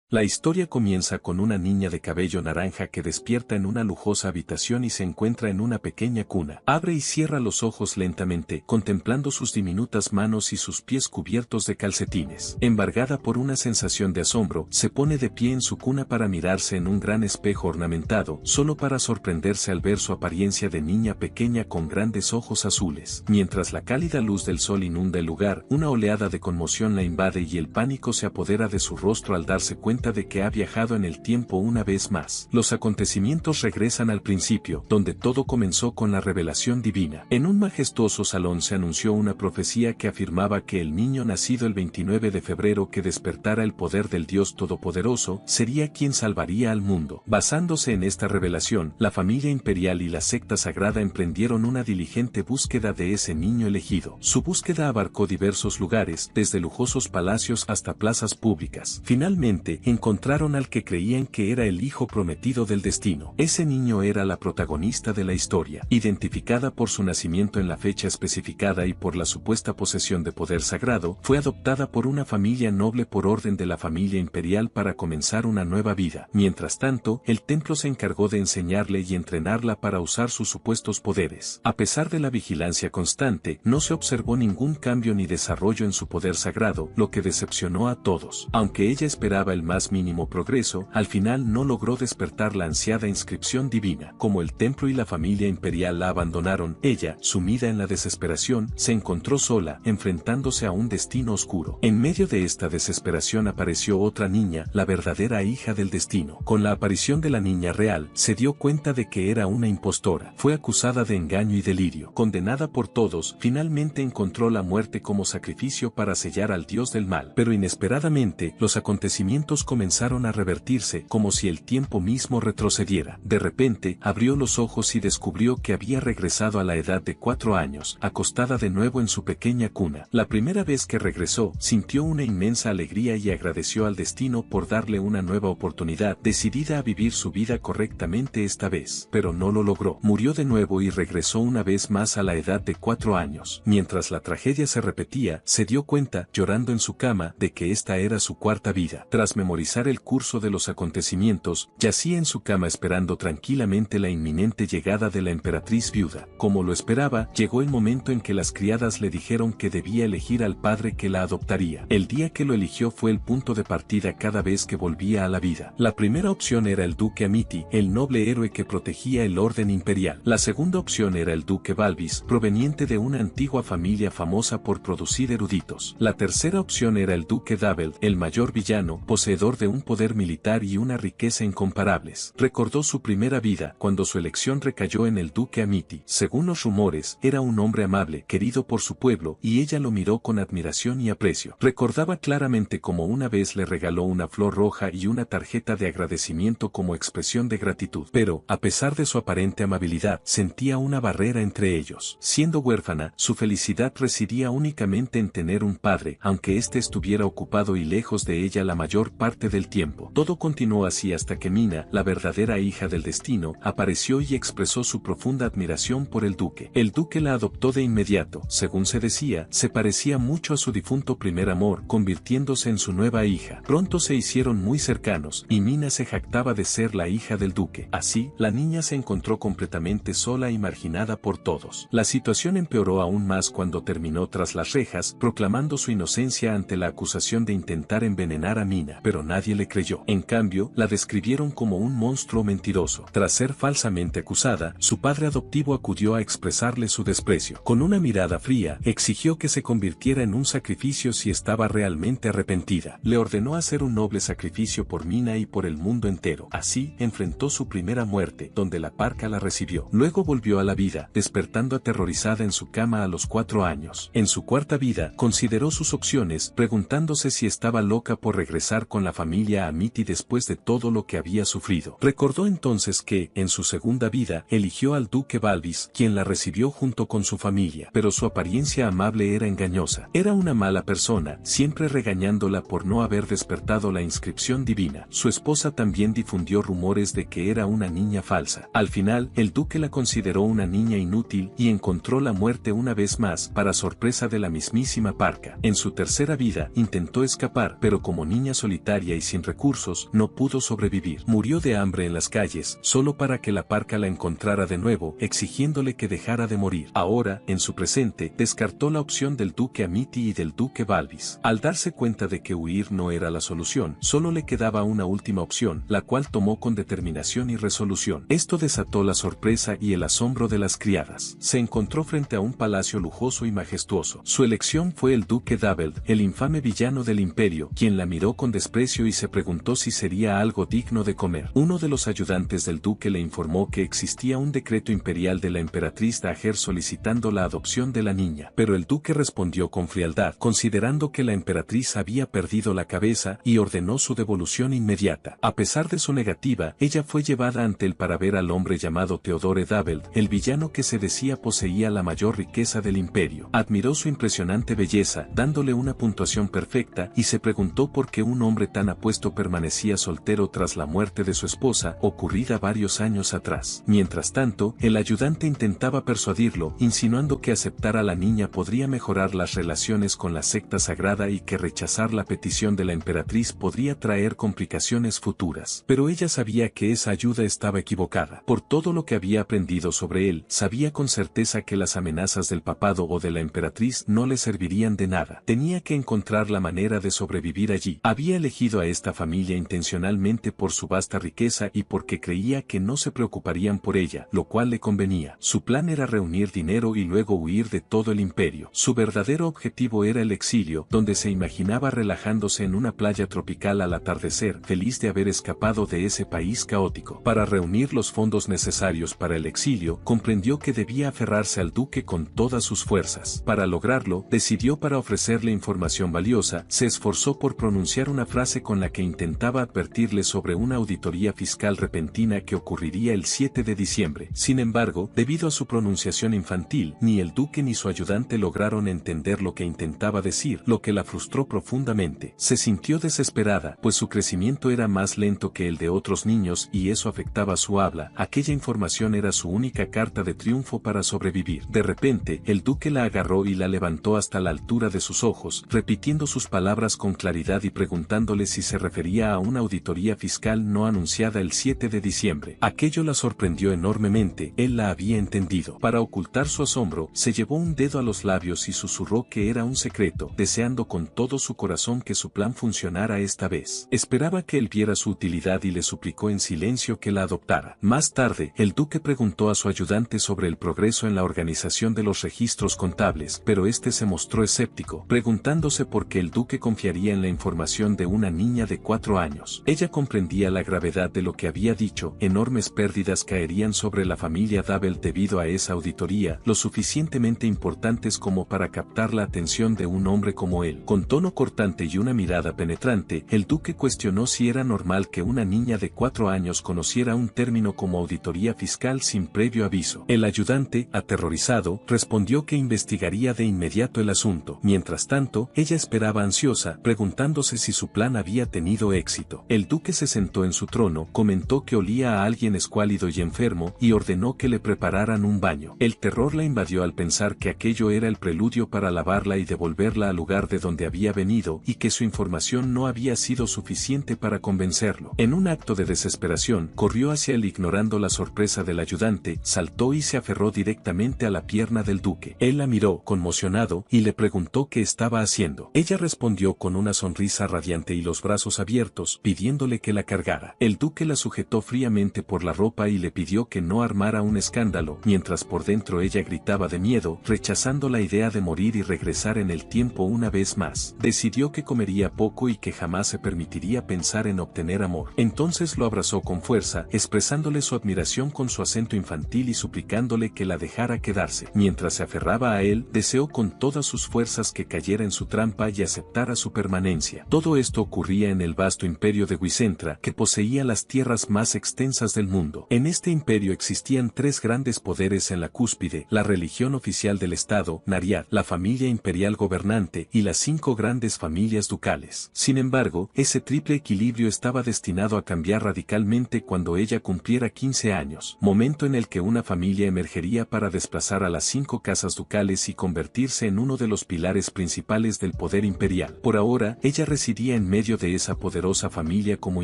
La historia comienza con una niña de cabello naranja que despierta en una lujosa habitación y se encuentra en una pequeña cuna. Abre y cierra los ojos lentamente, contemplando sus diminutas manos y sus pies cubiertos de calcetines. Embargada por una sensación de asombro, se pone de pie en su cuna para mirarse en un gran espejo ornamentado, solo para sorprenderse al ver su apariencia de niña pequeña con grandes ojos azules. Mientras la cálida luz del sol inunda el lugar, una oleada de conmoción la invade y el pánico se apodera de su rostro al darse cuenta de que ha viajado en el tiempo una vez más. Los acontecimientos regresan al principio, donde todo comenzó con la revelación divina. En un majestuoso salón se anunció una profecía que afirmaba que el niño nacido el 29 de febrero que despertara el poder del Dios Todopoderoso sería quien salvaría al mundo. Basándose en esta revelación, la familia imperial y la secta sagrada emprendieron una diligente búsqueda de ese niño elegido. Su búsqueda abarcó diversos lugares, desde lujosos palacios hasta plazas públicas. Finalmente, encontraron al que creían que era el hijo prometido del destino. Ese niño era la protagonista de la historia, identificada por su nacimiento en la fecha especificada y por la supuesta posesión de poder sagrado. Fue adoptada por una familia noble por orden de la familia imperial para comenzar una nueva vida. Mientras tanto, el templo se encargó de enseñarle y entrenarla para usar sus supuestos poderes. A pesar de la vigilancia constante, no se observó ningún cambio ni desarrollo en su poder sagrado, lo que decepcionó a todos. Aunque ella esperaba el más mínimo progreso, al final no logró despertar la ansiada inscripción divina. Como el templo y la familia imperial la abandonaron, ella, sumida en la desesperación, se encontró sola, enfrentándose a un destino oscuro. En medio de esta desesperación apareció otra niña, la verdadera hija del destino. Con la aparición de la niña real, se dio cuenta de que era una impostora. Fue acusada de engaño y delirio. Condenada por todos, finalmente encontró la muerte como sacrificio para sellar al dios del mal. Pero inesperadamente, los acontecimientos comenzaron a revertirse, como si el tiempo mismo retrocediera. De repente, abrió los ojos y descubrió que había regresado a la edad de 4 años, acostada de nuevo en su pequeña cuna. La primera vez que regresó, sintió una inmensa alegría y agradeció al destino por darle una nueva oportunidad, decidida a vivir su vida correctamente esta vez. Pero no lo logró. Murió de nuevo y regresó una vez más a la edad de 4 años. Mientras la tragedia se repetía, se dio cuenta, llorando en su cama, de que esta era su cuarta vida. Tras memorizar el curso de los acontecimientos, yacía en su cama esperando tranquilamente la inminente llegada de la emperatriz viuda. Como lo esperaba, llegó el momento en que las criadas le dijeron que debía elegir al padre que la adoptaría. El día que lo eligió fue el punto de partida cada vez que volvía a la vida. La primera opción era el duque Amiti, el noble héroe que protegía el orden imperial. La segunda opción era el duque Balbis, proveniente de una antigua familia famosa por producir eruditos. La tercera opción era el duque Dabel, el mayor villano, poseedor de un poder militar y una riqueza incomparables. Recordó su primera vida, cuando su elección recayó en el duque Amiti. Según los rumores, era un hombre amable, querido por su pueblo, y ella lo miró con admiración y aprecio. Recordaba claramente cómo una vez le regaló una flor roja y una tarjeta de agradecimiento como expresión de gratitud. Pero, a pesar de su aparente amabilidad, sentía una barrera entre ellos. Siendo huérfana, su felicidad residía únicamente en tener un padre, aunque éste estuviera ocupado y lejos de ella la mayor parte del tiempo. Todo continuó así hasta que Mina, la verdadera hija del destino, apareció y expresó su profunda admiración por el duque. El duque la adoptó de inmediato. Según se decía, se parecía mucho a su difunto primer amor, convirtiéndose en su nueva hija. Pronto se hicieron muy cercanos, y Mina se jactaba de ser la hija del duque. Así, la niña se encontró completamente sola y marginada por todos. La situación empeoró aún más cuando terminó tras las rejas, proclamando su inocencia ante la acusación de intentar envenenar a Mina, pero nadie le creyó. En cambio, la describieron como un monstruo mentiroso. Tras ser falsamente acusada, su padre adoptivo acudió a expresarle su desprecio. Con una mirada fría, exigió que se convirtiera en un sacrificio si estaba realmente arrepentida. Le ordenó hacer un noble sacrificio por Mina y por el mundo entero. Así, enfrentó su primera muerte, donde la parca la recibió. Luego volvió a la vida, despertando aterrorizada en su cama a los 4 años. En su cuarta vida, consideró sus opciones, preguntándose si estaba loca por regresar con la familia Amiti después de todo lo que había sufrido. Recordó entonces que, en su segunda vida, eligió al duque Balbis, quien la recibió junto con su familia, pero su apariencia amable era engañosa. Era una mala persona, siempre regañándola por no haber despertado la inscripción divina. Su esposa también difundió rumores de que era una niña falsa. Al final, el duque la consideró una niña inútil y encontró la muerte una vez más, para sorpresa de la mismísima parca. En su tercera vida, intentó escapar, pero como niña solitaria solitaria y sin recursos, no pudo sobrevivir. Murió de hambre en las calles, solo para que la parca la encontrara de nuevo, exigiéndole que dejara de morir. Ahora, en su presente, descartó la opción del duque Amiti y del duque Balbis. Al darse cuenta de que huir no era la solución, solo le quedaba una última opción, la cual tomó con determinación y resolución. Esto desató la sorpresa y el asombro de las criadas. Se encontró frente a un palacio lujoso y majestuoso. Su elección fue el duque Dabeld, el infame villano del imperio, quien la miró con desprecio y se preguntó si sería algo digno de comer. Uno de los ayudantes del duque le informó que existía un decreto imperial de la emperatriz Daher solicitando la adopción de la niña, pero el duque respondió con frialdad, considerando que la emperatriz había perdido la cabeza, y ordenó su devolución inmediata. A pesar de su negativa, ella fue llevada ante él para ver al hombre llamado Theodore Dabeld, el villano que se decía poseía la mayor riqueza del imperio. Admiró su impresionante belleza, dándole una puntuación perfecta, y se preguntó por qué un hombre tan apuesto permanecía soltero tras la muerte de su esposa, ocurrida varios años atrás. Mientras tanto, el ayudante intentaba persuadirlo, insinuando que aceptar a la niña podría mejorar las relaciones con la secta sagrada y que rechazar la petición de la emperatriz podría traer complicaciones futuras. Pero ella sabía que esa ayuda estaba equivocada. Por todo lo que había aprendido sobre él, sabía con certeza que las amenazas del papado o de la emperatriz no le servirían de nada. Tenía que encontrar la manera de sobrevivir allí. Había elegido a esta familia intencionalmente por su vasta riqueza y porque creía que no se preocuparían por ella, lo cual le convenía. Su plan era reunir dinero y luego huir de todo el imperio. Su verdadero objetivo era el exilio, donde se imaginaba relajándose en una playa tropical al atardecer, feliz de haber escapado de ese país caótico. Para reunir los fondos necesarios para el exilio, comprendió que debía aferrarse al duque con todas sus fuerzas. Para lograrlo, decidió para ofrecerle información valiosa, se esforzó por pronunciar una frase con la que intentaba advertirle sobre una auditoría fiscal repentina que ocurriría el 7 de diciembre. Sin embargo, debido a su pronunciación infantil, ni el duque ni su ayudante lograron entender lo que intentaba decir, lo que la frustró profundamente. Se sintió desesperada, pues su crecimiento era más lento que el de otros niños y eso afectaba su habla. Aquella información era su única carta de triunfo para sobrevivir. De repente, el duque la agarró y la levantó hasta la altura de sus ojos, repitiendo sus palabras con claridad y preguntándole si se refería a una auditoría fiscal no anunciada el 7 de diciembre. Aquello la sorprendió enormemente, él la había entendido. Para ocultar su asombro, se llevó un dedo a los labios y susurró que era un secreto, deseando con todo su corazón que su plan funcionara esta vez. Esperaba que él viera su utilidad y le suplicó en silencio que la adoptara. Más tarde, el duque preguntó a su ayudante sobre el progreso en la organización de los registros contables, pero este se mostró escéptico, preguntándose por qué el duque confiaría en la información de una niña de 4 años. Ella comprendía la gravedad de lo que había dicho, enormes pérdidas caerían sobre la familia Dabeld debido a esa auditoría, lo suficientemente importantes como para captar la atención de un hombre como él. Con tono cortante y una mirada penetrante, el duque cuestionó si era normal que una niña de 4 años conociera un término como auditoría fiscal sin previo aviso. El ayudante, aterrorizado, respondió que investigaría de inmediato el asunto. Mientras tanto, ella esperaba ansiosa, preguntándose si su plan había tenido éxito. El duque se sentó en su trono, comentó que olía a alguien escuálido y enfermo, y ordenó que le prepararan un baño. El terror la invadió al pensar que aquello era el preludio para lavarla y devolverla al lugar de donde había venido, y que su información no había sido suficiente para convencerlo. En un acto de desesperación, corrió hacia él ignorando la sorpresa del ayudante, saltó y se aferró directamente a la pierna del duque. Él la miró, conmocionado, y le preguntó qué estaba haciendo. Ella respondió con una sonrisa radiante y los brazos abiertos, pidiéndole que la cargara. El duque la sujetó fríamente por la ropa y le pidió que no armara un escándalo, mientras por dentro ella gritaba de miedo, rechazando la idea de morir y regresar en el tiempo una vez más. Decidió que comería poco y que jamás se permitiría pensar en obtener amor. Entonces lo abrazó con fuerza, expresándole su admiración con su acento infantil y suplicándole que la dejara quedarse. Mientras se aferraba a él, deseó con todas sus fuerzas que cayera en su trampa y aceptara su permanencia. Todo esto ocurría en el vasto imperio de Wicentra, que poseía las tierras más extensas del mundo. En este imperio existían 3 grandes poderes en la cúspide: la religión oficial del Estado, Nariad, la familia imperial gobernante y las 5 grandes familias ducales. Sin embargo, ese triple equilibrio estaba destinado a cambiar radicalmente cuando ella cumpliera 15 años, momento en el que una familia emergería para desplazar a las 5 casas ducales y convertirse en uno de los pilares principales del poder imperial. Por ahora, ella residía en medio medio de esa poderosa familia como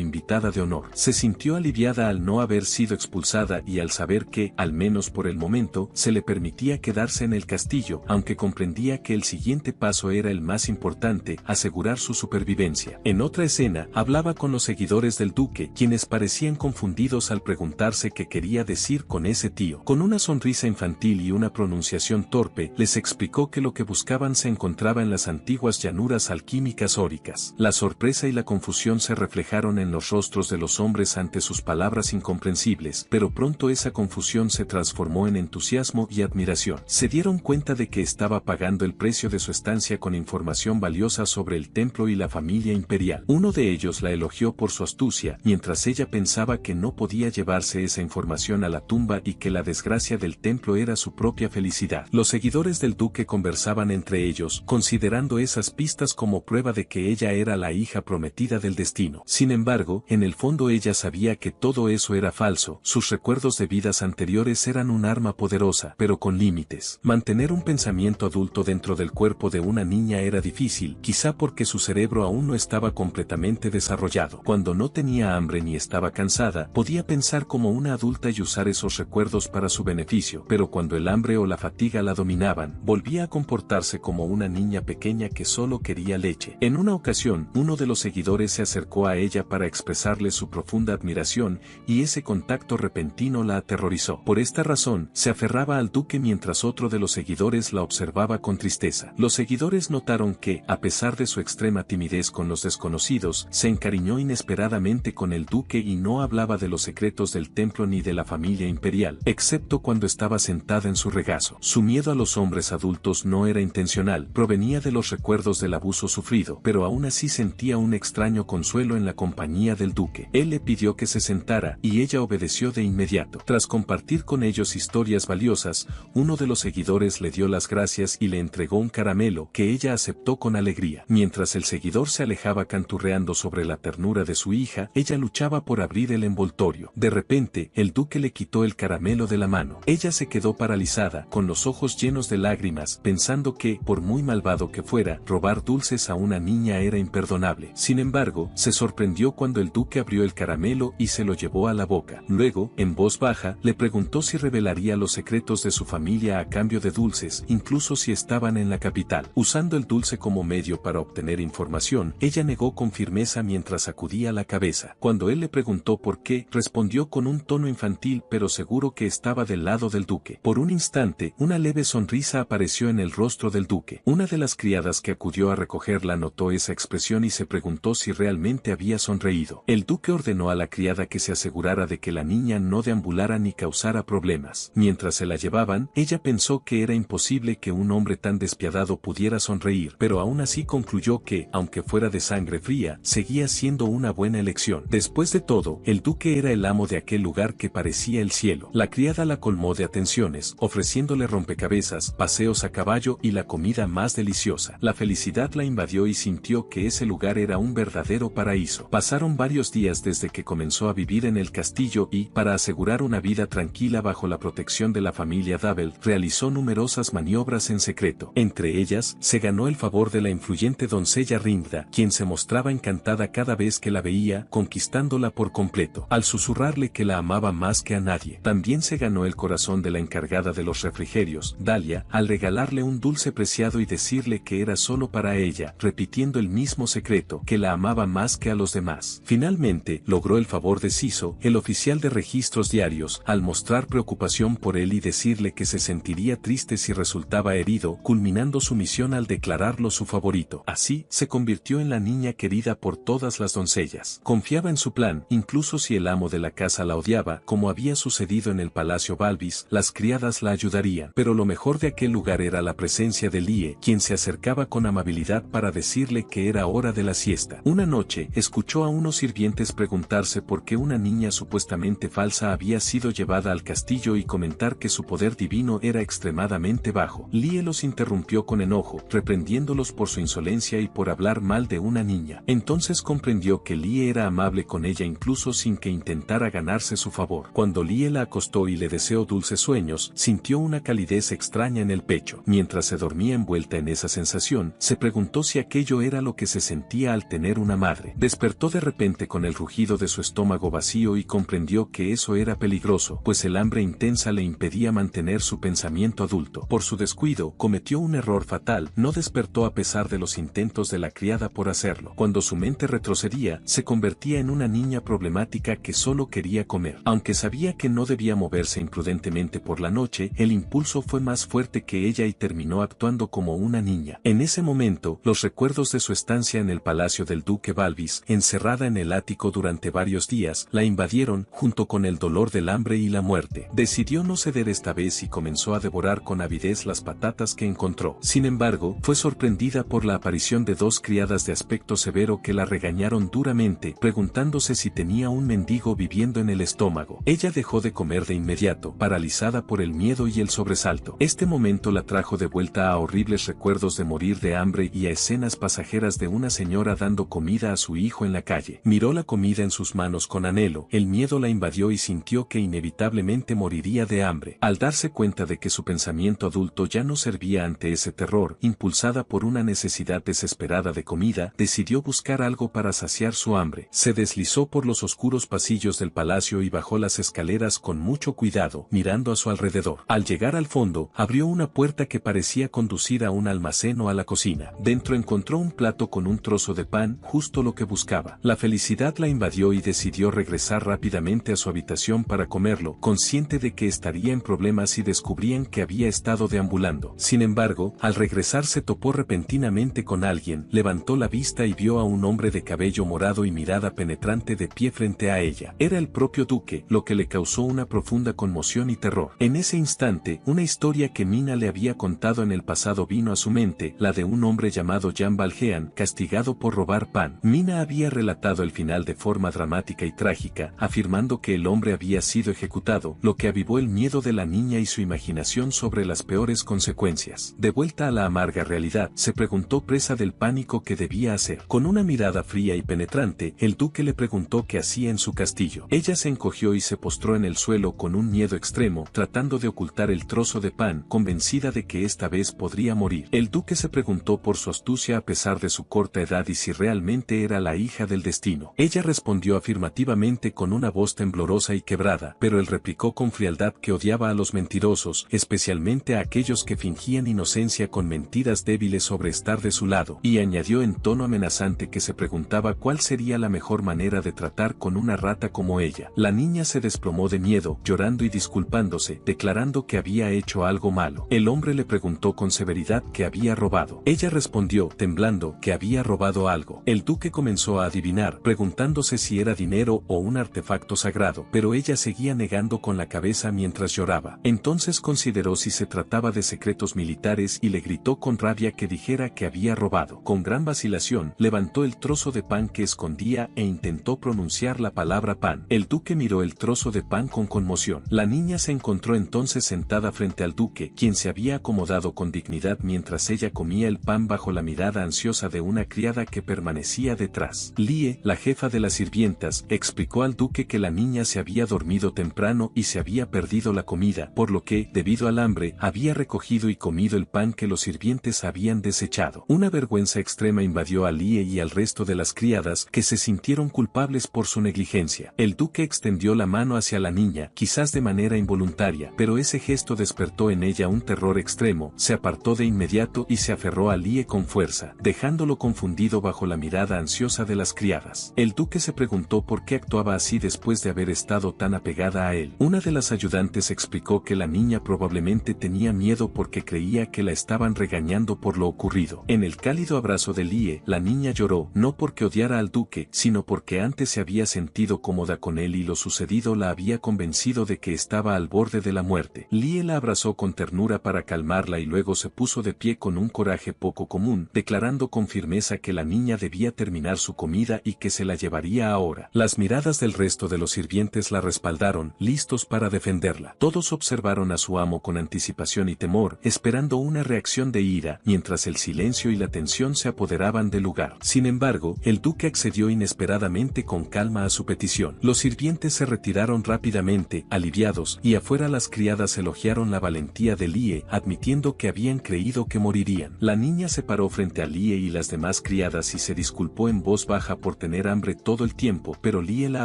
invitada de honor. Se sintió aliviada al no haber sido expulsada y al saber que, al menos por el momento, se le permitía quedarse en el castillo, aunque comprendía que el siguiente paso era el más importante, asegurar su supervivencia. En otra escena, hablaba con los seguidores del duque, quienes parecían confundidos al preguntarse qué quería decir con ese tío. Con una sonrisa infantil y una pronunciación torpe, les explicó que lo que buscaban se encontraba en las antiguas llanuras alquímicas óricas. La sorpresa y la confusión se reflejaron en los rostros de los hombres ante sus palabras incomprensibles, pero pronto esa confusión se transformó en entusiasmo y admiración. Se dieron cuenta de que estaba pagando el precio de su estancia con información valiosa sobre el templo y la familia imperial. Uno de ellos la elogió por su astucia, mientras ella pensaba que no podía llevarse esa información a la tumba y que la desgracia del templo era su propia felicidad. Los seguidores del duque conversaban entre ellos, considerando esas pistas como prueba de que ella era la hija prometida del destino. Sin embargo, en el fondo ella sabía que todo eso era falso. Sus recuerdos de vidas anteriores eran un arma poderosa, pero con límites. Mantener un pensamiento adulto dentro del cuerpo de una niña era difícil, quizá porque su cerebro aún no estaba completamente desarrollado. Cuando no tenía hambre ni estaba cansada, podía pensar como una adulta y usar esos recuerdos para su beneficio, pero cuando el hambre o la fatiga la dominaban, volvía a comportarse como una niña pequeña que solo quería leche. En una ocasión, uno de los seguidores se acercó a ella para expresarle su profunda admiración, y ese contacto repentino la aterrorizó. Por esta razón, se aferraba al duque mientras otro de los seguidores la observaba con tristeza. Los seguidores notaron que, a pesar de su extrema timidez con los desconocidos, se encariñó inesperadamente con el duque y no hablaba de los secretos del templo ni de la familia imperial, excepto cuando estaba sentada en su regazo. Su miedo a los hombres adultos no era intencional, provenía de los recuerdos del abuso sufrido, pero aún así sentía un extraño consuelo en la compañía del duque. Él le pidió que se sentara, y ella obedeció de inmediato. Tras compartir con ellos historias valiosas, uno de los seguidores le dio las gracias y le entregó un caramelo, que ella aceptó con alegría. Mientras el seguidor se alejaba canturreando sobre la ternura de su hija, ella luchaba por abrir el envoltorio. De repente, el duque le quitó el caramelo de la mano. Ella se quedó paralizada, con los ojos llenos de lágrimas, pensando que, por muy malvado que fuera, robar dulces a una niña era imperdonable. Sin embargo, se sorprendió cuando el duque abrió el caramelo y se lo llevó a la boca. Luego, en voz baja, le preguntó si revelaría los secretos de su familia a cambio de dulces, incluso si estaban en la capital. Usando el dulce como medio para obtener información, ella negó con firmeza mientras sacudía la cabeza. Cuando él le preguntó por qué, respondió con un tono infantil pero seguro que estaba del lado del duque. Por un instante, una leve sonrisa apareció en el rostro del duque. Una de las criadas que acudió a recogerla notó esa expresión y se preguntó si realmente había sonreído. El duque ordenó a la criada que se asegurara de que la niña no deambulara ni causara problemas. Mientras se la llevaban, ella pensó que era imposible que un hombre tan despiadado pudiera sonreír, pero aún así concluyó que, aunque fuera de sangre fría, seguía siendo una buena elección. Después de todo, el duque era el amo de aquel lugar que parecía el cielo. La criada la colmó de atenciones, ofreciéndole rompecabezas, paseos a caballo y la comida más deliciosa. La felicidad la invadió y sintió que ese lugar era un verdadero paraíso. Pasaron varios días desde que comenzó a vivir en el castillo y, para asegurar una vida tranquila bajo la protección de la familia Dabel, realizó numerosas maniobras en secreto. Entre ellas, se ganó el favor de la influyente doncella Ringda, quien se mostraba encantada cada vez que la veía, conquistándola por completo, al susurrarle que la amaba más que a nadie. También se ganó el corazón de la encargada de los refrigerios, Dalia, al regalarle un dulce preciado y decirle que era solo para ella, repitiendo el mismo secreto, que la amaba más que a los demás. Finalmente, logró el favor de Ciso, el oficial de registros diarios, al mostrar preocupación por él y decirle que se sentiría triste si resultaba herido, culminando su misión al declararlo su favorito. Así, se convirtió en la niña querida por todas las doncellas. Confiaba en su plan, incluso si el amo de la casa la odiaba, como había sucedido en el palacio Balvis, las criadas la ayudarían. Pero lo mejor de aquel lugar era la presencia de Lie, quien se acercaba con amabilidad para decirle que era hora de la siesta. Una noche, escuchó a unos sirvientes preguntarse por qué una niña supuestamente falsa había sido llevada al castillo y comentar que su poder divino era extremadamente bajo. Lie los interrumpió con enojo, reprendiéndolos por su insolencia y por hablar mal de una niña. Entonces comprendió que Lie era amable con ella incluso sin que intentara ganarse su favor. Cuando Lie la acostó y le deseó dulces sueños, sintió una calidez extraña en el pecho. Mientras se dormía envuelta en esa sensación, se preguntó si aquello era lo que se sentía al tener una madre. Despertó de repente con el rugido de su estómago vacío y comprendió que eso era peligroso, pues el hambre intensa le impedía mantener su pensamiento adulto. Por su descuido, cometió un error fatal, no despertó a pesar de los intentos de la criada por hacerlo. Cuando su mente retrocedía, se convertía en una niña problemática que solo quería comer. Aunque sabía que no debía moverse imprudentemente por la noche, el impulso fue más fuerte que ella y terminó actuando como una niña. En ese momento, los recuerdos de su estancia en el palacio del duque Balvis, encerrada en el ático durante varios días, la invadieron, junto con el dolor del hambre y la muerte. Decidió no ceder esta vez y comenzó a devorar con avidez las patatas que encontró. Sin embargo, fue sorprendida por la aparición de dos criadas de aspecto severo que la regañaron duramente, preguntándose si tenía un mendigo viviendo en el estómago. Ella dejó de comer de inmediato, paralizada por el miedo y el sobresalto. Este momento la trajo de vuelta a horribles recuerdos de morir de hambre y a escenas pasajeras de una señora dando comida a su hijo en la calle. Miró la comida en sus manos con anhelo, el miedo la invadió y sintió que inevitablemente moriría de hambre. Al darse cuenta de que su pensamiento adulto ya no servía ante ese terror, impulsada por una necesidad desesperada de comida, decidió buscar algo para saciar su hambre. Se deslizó por los oscuros pasillos del palacio y bajó las escaleras con mucho cuidado, mirando a su alrededor. Al llegar al fondo, abrió una puerta que parecía conducir a un almacén o a la cocina. Dentro encontró un plato con un trozo de pan, justo lo que buscaba. La felicidad la invadió y decidió regresar rápidamente a su habitación para comerlo, consciente de que estaría en problemas si descubrían que había estado deambulando. Sin embargo, al regresar se topó repentinamente con alguien, levantó la vista y vio a un hombre de cabello morado y mirada penetrante de pie frente a ella. Era el propio duque, lo que le causó una profunda conmoción y terror. En ese instante, una historia que Mina le había contado en el pasado vino a su mente, la de un hombre llamado Jean Valjean, castigado por robar pan. Mina había relatado el final de forma dramática y trágica, afirmando que el hombre había sido ejecutado, lo que avivó el miedo de la niña y su imaginación sobre las peores consecuencias. De vuelta a la amarga realidad, se preguntó presa del pánico qué debía hacer. Con una mirada fría y penetrante, el duque le preguntó qué hacía en su castillo. Ella se encogió y se postró en el suelo con un miedo extremo, tratando de ocultar el trozo de pan, convencida de que esta vez podría morir. El duque se preguntó por su astucia a pesar de su corta edad y si realmente era la hija del destino. Ella respondió afirmativamente con una voz temblorosa y quebrada, pero él replicó con frialdad que odiaba a los mentirosos, especialmente a aquellos que fingían inocencia con mentiras débiles sobre estar de su lado, y añadió en tono amenazante que se preguntaba cuál sería la mejor manera de tratar con una rata como ella. La niña se desplomó de miedo, llorando y disculpándose, declarando que había hecho algo malo. El hombre le preguntó con severidad qué había robado. Ella respondió, temblando, que había robado algo. El duque comenzó a adivinar, preguntándose si era dinero o un artefacto sagrado, pero ella seguía negando con la cabeza mientras lloraba. Entonces consideró si se trataba de secretos militares y le gritó con rabia que dijera que había robado. Con gran vacilación, levantó el trozo de pan que escondía e intentó pronunciar la palabra pan. El duque miró el trozo de pan con conmoción. La niña se encontró entonces sentada frente al duque, quien se había acomodado con dignidad mientras ella comía el pan bajo la mirada ansiosa de una criada que permanecía detrás. Lie, la jefa de las sirvientas, explicó al duque que la niña se había dormido temprano y se había perdido la comida, por lo que, debido al hambre, había recogido y comido el pan que los sirvientes habían desechado. Una vergüenza extrema invadió a Lie y al resto de las criadas, que se sintieron culpables por su negligencia. El duque extendió la mano hacia la niña, quizás de manera involuntaria, pero ese gesto despertó en ella un terror extremo. Se apartó de inmediato y se aferró a Lie con fuerza, dejándolo confundido bajo la mirada ansiosa de las criadas. El duque se preguntó por qué actuaba así después de haber estado tan apegada a él. Una de las ayudantes explicó que la niña probablemente tenía miedo porque creía que la estaban regañando por lo ocurrido. En el cálido abrazo de Lie, la niña lloró, no porque odiara al duque, sino porque antes se había sentido cómoda con él y lo sucedido la había convencido de que estaba al borde de la muerte. Lie la abrazó con ternura para calmarla y luego se puso de pie con un coraje poco común, declarando con firmeza que la niña debía terminar su comida y que se la llevaría ahora. Las miradas del resto de los sirvientes la respaldaron, listos para defenderla. Todos observaron a su amo con anticipación y temor, esperando una reacción de ira, mientras el silencio y la tensión se apoderaban del lugar. Sin embargo, el duque accedió inesperadamente con calma a su petición. Los sirvientes se retiraron rápidamente, aliviados, y afuera las criadas elogiaron la valentía de Lie, admitiendo que habían creído que morirían. La niña se paró frente a Lie y las demás criadas y se disculpó en voz baja por tener hambre todo el tiempo, pero Lie la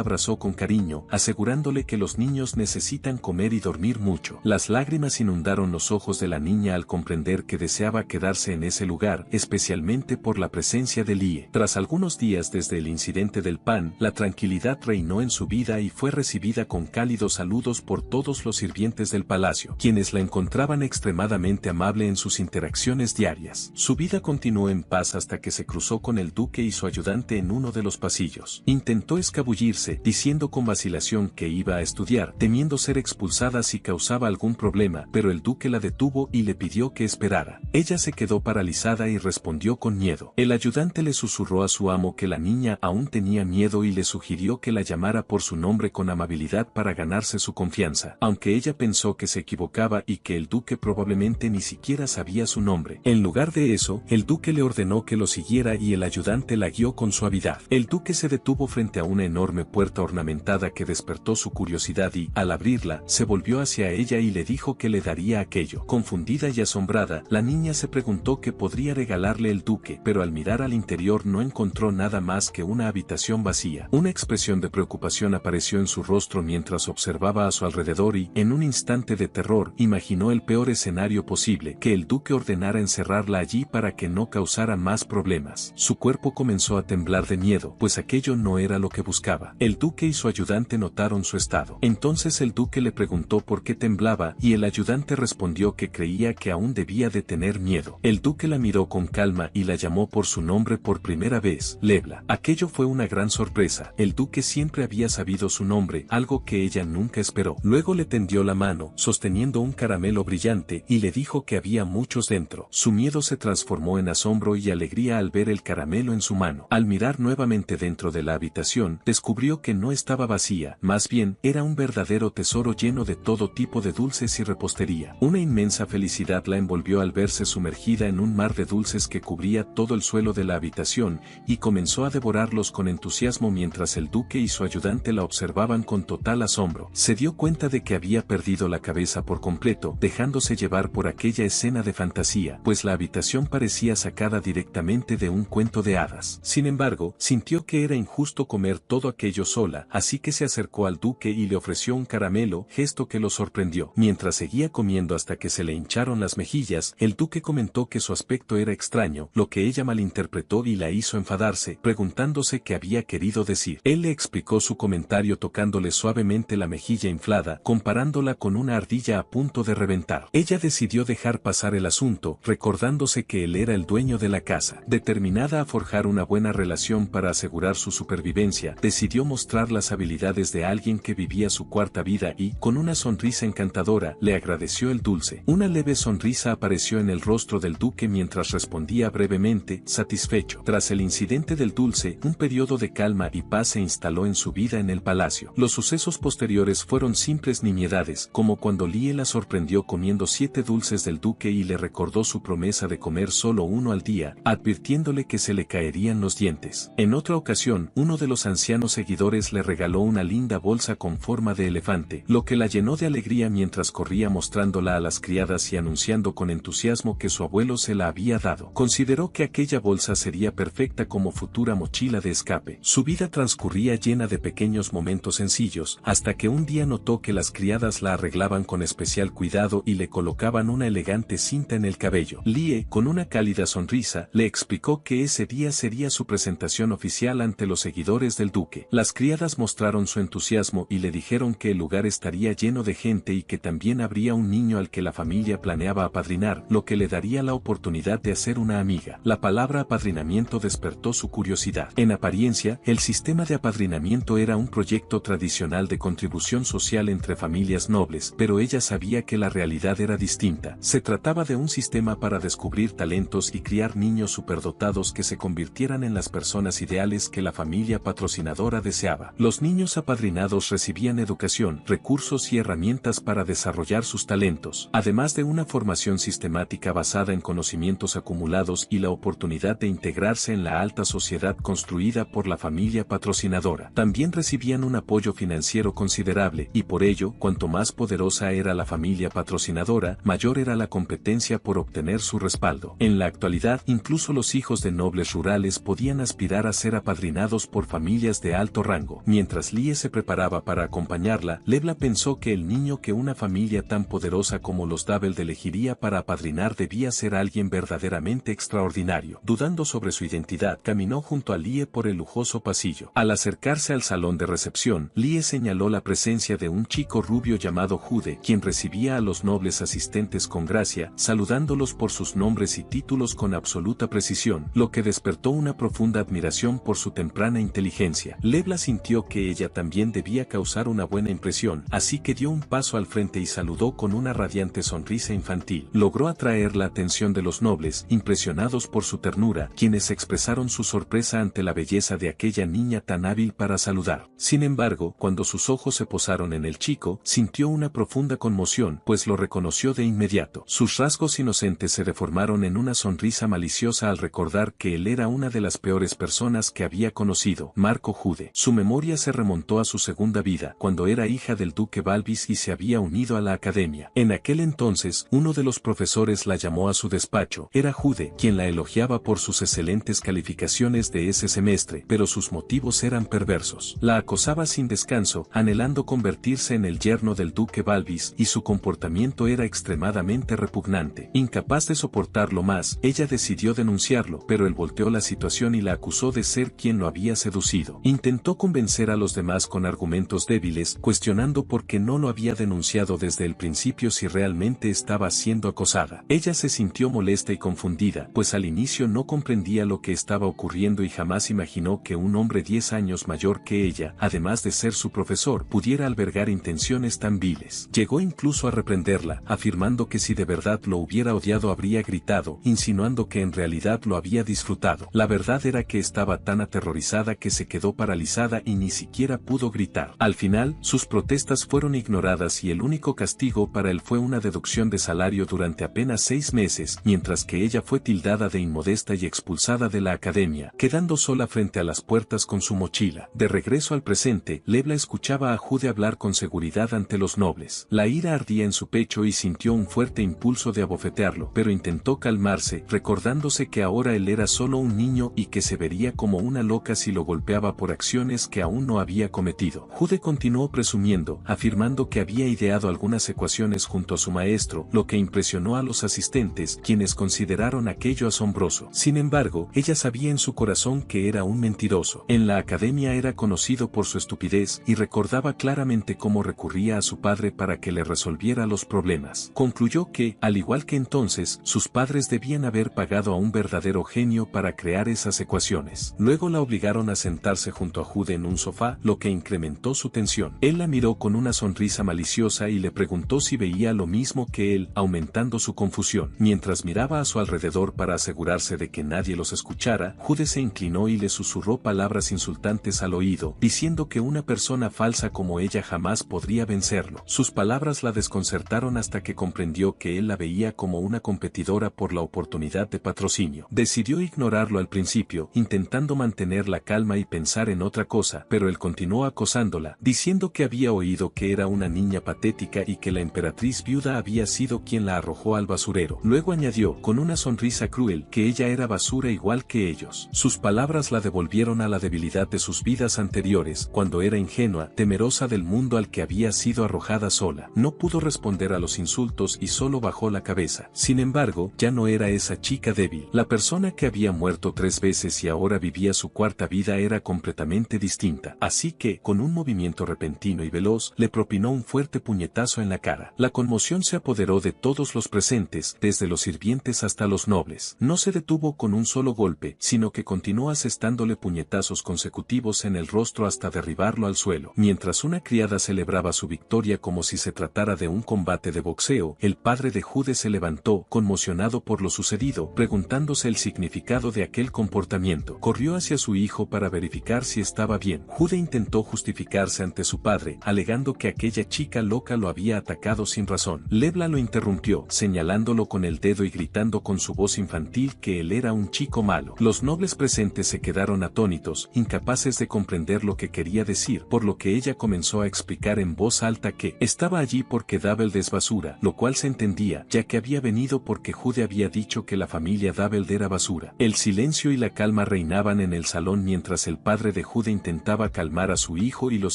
abrazó con cariño, asegurándole que los niños necesitan comer y dormir mucho. Las lágrimas inundaron los ojos de la niña al comprender que deseaba quedarse en ese lugar, especialmente por la presencia de Lie. Tras algunos días desde el incidente del pan, la tranquilidad reinó en su vida y fue recibida con cálidos saludos por todos los sirvientes del palacio, quienes la encontraban extremadamente amable en sus interacciones diarias. Su vida continuó en paz hasta que se cruzó con el duque y su ayudante en uno de los pasillos. Intentó escabullirse, diciendo con vacilación que iba a estudiar, temiendo ser expulsada si causaba algún problema, pero el duque la detuvo y le pidió que esperara. Ella se quedó paralizada y respondió con miedo. El ayudante le susurró a su amo que la niña aún tenía miedo y le sugirió que la llamara por su nombre con amabilidad para ganarse su confianza, aunque ella pensó que se equivocaba y que el duque probablemente ni siquiera sabía su nombre. En lugar de eso, el duque le ordenó que lo siguiera y el ayudante la guió con suavidad. El duque se detuvo frente a una enorme puerta ornamentada que despertó su curiosidad y, al abrirla, se volvió hacia ella y le dijo que le daría aquello. Confundida y asombrada, la niña se preguntó qué podría regalarle el duque, pero al mirar al interior no encontró nada más que una habitación vacía. Una expresión de preocupación apareció en su rostro mientras observaba a su alrededor y, en un instante de terror, imaginó el peor escenario posible, que el duque ordenara encerrarla allí para que no causara más problemas. Su cuerpo comenzó a temblar de miedo, pues aquello no era lo que buscaba. El duque y su ayudante notaron su estado. Entonces el duque le preguntó por qué temblaba y el ayudante respondió que creía que aún debía de tener miedo. El duque la miró con calma y la llamó por su nombre por primera vez, Lebla. Aquello fue una gran sorpresa. El duque siempre había sabido su nombre, algo que ella nunca esperó. Luego le tendió la mano, sosteniendo un caramelo brillante, y le dijo que había muchos dentro. Su miedo se transformó en asombro y alegría al ver el caramelo en su mano. Al mirar nuevamente dentro de la habitación, descubrió que no estaba vacía, más bien, era un verdadero tesoro lleno de todo tipo de dulces y repostería. Una inmensa felicidad la envolvió al verse sumergida en un mar de dulces que cubría todo el suelo de la habitación, y comenzó a devorarlos con entusiasmo mientras el duque y su ayudante la observaban con total asombro. Se dio cuenta de que había perdido la cabeza por completo, dejándose llevar por aquella escena de fantasía, pues la habitación parecía sacada directamente de un cuento de hadas. Sin embargo, sintió que era injusto comer todo aquello sola, así que se acercó al duque y le ofreció un caramelo, gesto que lo sorprendió. Mientras seguía comiendo hasta que se le hincharon las mejillas, el duque comentó que su aspecto era extraño, lo que ella malinterpretó y la hizo enfadarse, preguntándose qué había querido decir. Él le explicó su comentario tocándole suavemente la mejilla inflada, comparándola con una ardilla a punto de reventar. Ella decidió dejar pasar el asunto, recordándose que él era el dueño de la casa. Determinada a forjar una buena relación para asegurar su supervivencia, decidió mostrar las habilidades de alguien que vivía su cuarta vida y, con una sonrisa encantadora, le agradeció el dulce. Una leve sonrisa apareció en el rostro del duque mientras respondía brevemente, satisfecho. Tras el incidente del dulce, un periodo de calma y paz se instaló en su vida en el palacio. Los sucesos posteriores fueron simples nimiedades, como cuando Lie la sorprendió comiendo 7 dulces del duque y le recordó su promesa de comer solo uno al día, advirtiéndole que se le caerían los dientes. En otra ocasión, uno de los ancianos seguidores le regaló una linda bolsa con forma de elefante, lo que la llenó de alegría mientras corría mostrándola a las criadas y anunciando con entusiasmo que su abuelo se la había dado. Consideró que aquella bolsa sería perfecta como futura mochila de escape. Su vida transcurría llena de pequeños momentos sencillos, hasta que un día notó que las criadas la arreglaban con especial cuidado y le colocaban una elegante cinta en el cabello. Lie, con una cálida sonrisa, le explicó que ese día sería su presentación oficial ante los seguidores del duque. Las criadas mostraron su entusiasmo y le dijeron que el lugar estaría lleno de gente y que también habría un niño al que la familia planeaba apadrinar, lo que le daría la oportunidad de hacer una amiga. La palabra apadrinamiento despertó su curiosidad. En apariencia, el sistema de apadrinamiento era un proyecto tradicional de contribución social entre familias nobles, pero ella sabía que la realidad era distinta. Se trataba de un sistema para descubrir talentos y criar niños superdotados que se convirtieran en las personas ideales que la familia patrocinadora deseaba. Los niños apadrinados recibían educación, recursos y herramientas para desarrollar sus talentos, además de una formación sistemática basada en conocimientos acumulados y la oportunidad de integrarse en la alta sociedad construida por la familia patrocinadora. También recibían un apoyo financiero considerable, y por ello, cuanto más poderosa era la familia patrocinadora, mayor era la competencia por obtener su respaldo. En la actualidad, incluso los hijos de nobles rurales podían aspirar a ser apadrinados por familias de alto rango. Mientras Lie se preparaba para acompañarla, Lebla pensó que el niño que una familia tan poderosa como los Daveld elegiría para apadrinar debía ser alguien verdaderamente extraordinario. Dudando sobre su identidad, caminó junto a Lie por el lujoso pasillo. Al acercarse al salón de recepción, Lie señaló la presencia de un chico rubio llamado Jude, quien recibía a los nobles asistentes con gracia, saludándolos por sus nombres y títulos con absoluta precisión, lo que despertó una profunda admiración por su temprana inteligencia. Lebla sintió que ella también debía causar una buena impresión, así que dio un paso al frente y saludó con una radiante sonrisa infantil. Logró atraer la atención de los nobles, impresionados por su ternura, quienes expresaron su sorpresa ante la belleza de aquella niña tan hábil para saludar. Sin embargo, cuando sus ojos se posaron en el chico, sintió una profunda conmoción, pues lo reconoció de inmediato. Sus rasgos inocentes se deformaron en una sonrisa maliciosa al recordar que él era una de las peores personas que había conocido, Marco Jude. Su memoria se remontó a su segunda vida, cuando era hija del duque Balbis y se había unido a la academia. En aquel entonces, uno de los profesores la llamó a su despacho. Era Jude, quien la elogiaba por sus excelentes calificaciones de ese semestre, pero sus motivos eran perversos. La acosaba sin descanso, anhelando convertirse en el yerno del duque Balbis, y su comportamiento era extremadamente repugnante. Incapaz de soportarlo más, ella decidió denunciarlo, pero él volteó la situación y la acusó de ser quien lo había seducido. Intentó convencer a los demás con argumentos débiles, cuestionando por qué no lo había denunciado desde el principio si realmente estaba siendo acosada. Ella se sintió molesta y confundida, pues al inicio no comprendía lo que estaba ocurriendo y jamás imaginó que un hombre 10 años mayor que ella, además de ser su profesor, pudiera albergar intenciones tan viles. Llegó incluso a reprenderla, afirmando que si de verdad lo hubiera odiado habría gritado, insinuando que en realidad lo había disfrutado. La verdad era que estaba tan aterrorizada que se quedó paralizada y ni siquiera pudo gritar. Al final, sus protestas fueron ignoradas y el único castigo para él fue una deducción de salario durante apenas 6 meses, mientras que ella fue tildada de inmodesta y expulsada de la academia, quedando sola frente a las puertas con su mochila. De regreso al presente, Lebla escuchaba a Jude hablar con seguridad ante los nobles. La ira ardía en su pecho y sintió un fuerte impulso de abofetearlo, pero intentó calmarse, recordándose que ahora él era solo un niño y que se vería como una loca si lo golpeaba por acciones que aún no había cometido. Jude continuó presumiendo, afirmando que había ideado algunas ecuaciones junto a su maestro, lo que impresionó a los asistentes, quienes consideraron aquello asombroso. Sin embargo, ella sabía en su corazón que era un mentiroso. En la academia era conocido por su estupidez y recordaba claramente cómo recurría a su padre para que le resolviera los problemas. Concluyó que, al igual que entonces, sus padres debían haber pagado a un verdadero genio para crear esas ecuaciones. Luego la obligaron a sentarse junto a Jude en un sofá, lo que incrementó su tensión. Él la miró con una sonrisa maliciosa y le preguntó si veía lo mismo que él, aumentando su confusión. Mientras miraba a su alrededor para asegurarse de que nadie los escuchara, Jude se inclinó y le susurró palabras insultantes al oído, diciendo que una persona falsa como ella jamás podría vencerlo. Sus palabras la desconcertaron hasta que comprendió que él la veía como una competidora por la oportunidad de patrocinio. Decidió ignorarlo al principio, intentando mantener la calma y pensar en otra cosa, pero él continuó acosándola, diciendo que había oído que era una niña patética y que la emperatriz viuda había sido quien la arrojó al basurero. Luego añadió, con una sonrisa cruel, que ella era basura igual que ellos. Sus palabras la devolvieron a la debilidad de sus vidas anteriores, cuando era ingenua, temerosa del mundo al que había sido arrojada sola. No pudo responder a los insultos y solo bajó la cabeza. Sin embargo, ya no era esa chica débil. La persona que había muerto 3 veces y ahora vivía su cuarta vida era completamente distinta. Así que, con un movimiento repentino y veloz, le propinó un fuerte puñetazo en la cara. La conmoción se apoderó de todos los presentes, desde los sirvientes hasta los nobles. No se detuvo con un solo golpe, sino que continuó asestándole puñetazos consecutivos en el rostro hasta derribarlo al suelo. Mientras una criada celebraba su victoria como si se tratara de un combate de boxeo, el padre de Jude se levantó, conmocionado por lo sucedido, preguntándose el significado de aquel comportamiento. Corrió hacia su hijo para verificar si estaba bien. Jude intentó justificarse ante su padre, alegando que aquella chica loca lo había atacado sin razón. Lebla lo interrumpió, señalándolo con el dedo y gritando con su voz infantil que él era un chico malo. Los nobles presentes se quedaron atónitos, incapaces de comprender lo que quería decir, por lo que ella comenzó a explicar en voz alta que estaba allí porque Daveld es basura, lo cual se entendía, ya que había venido porque Jude había dicho que la familia Daveld era basura. ternura. El silencio y la calma reinaban en el salón mientras el padre de Jude intentaba calmar a su hijo y los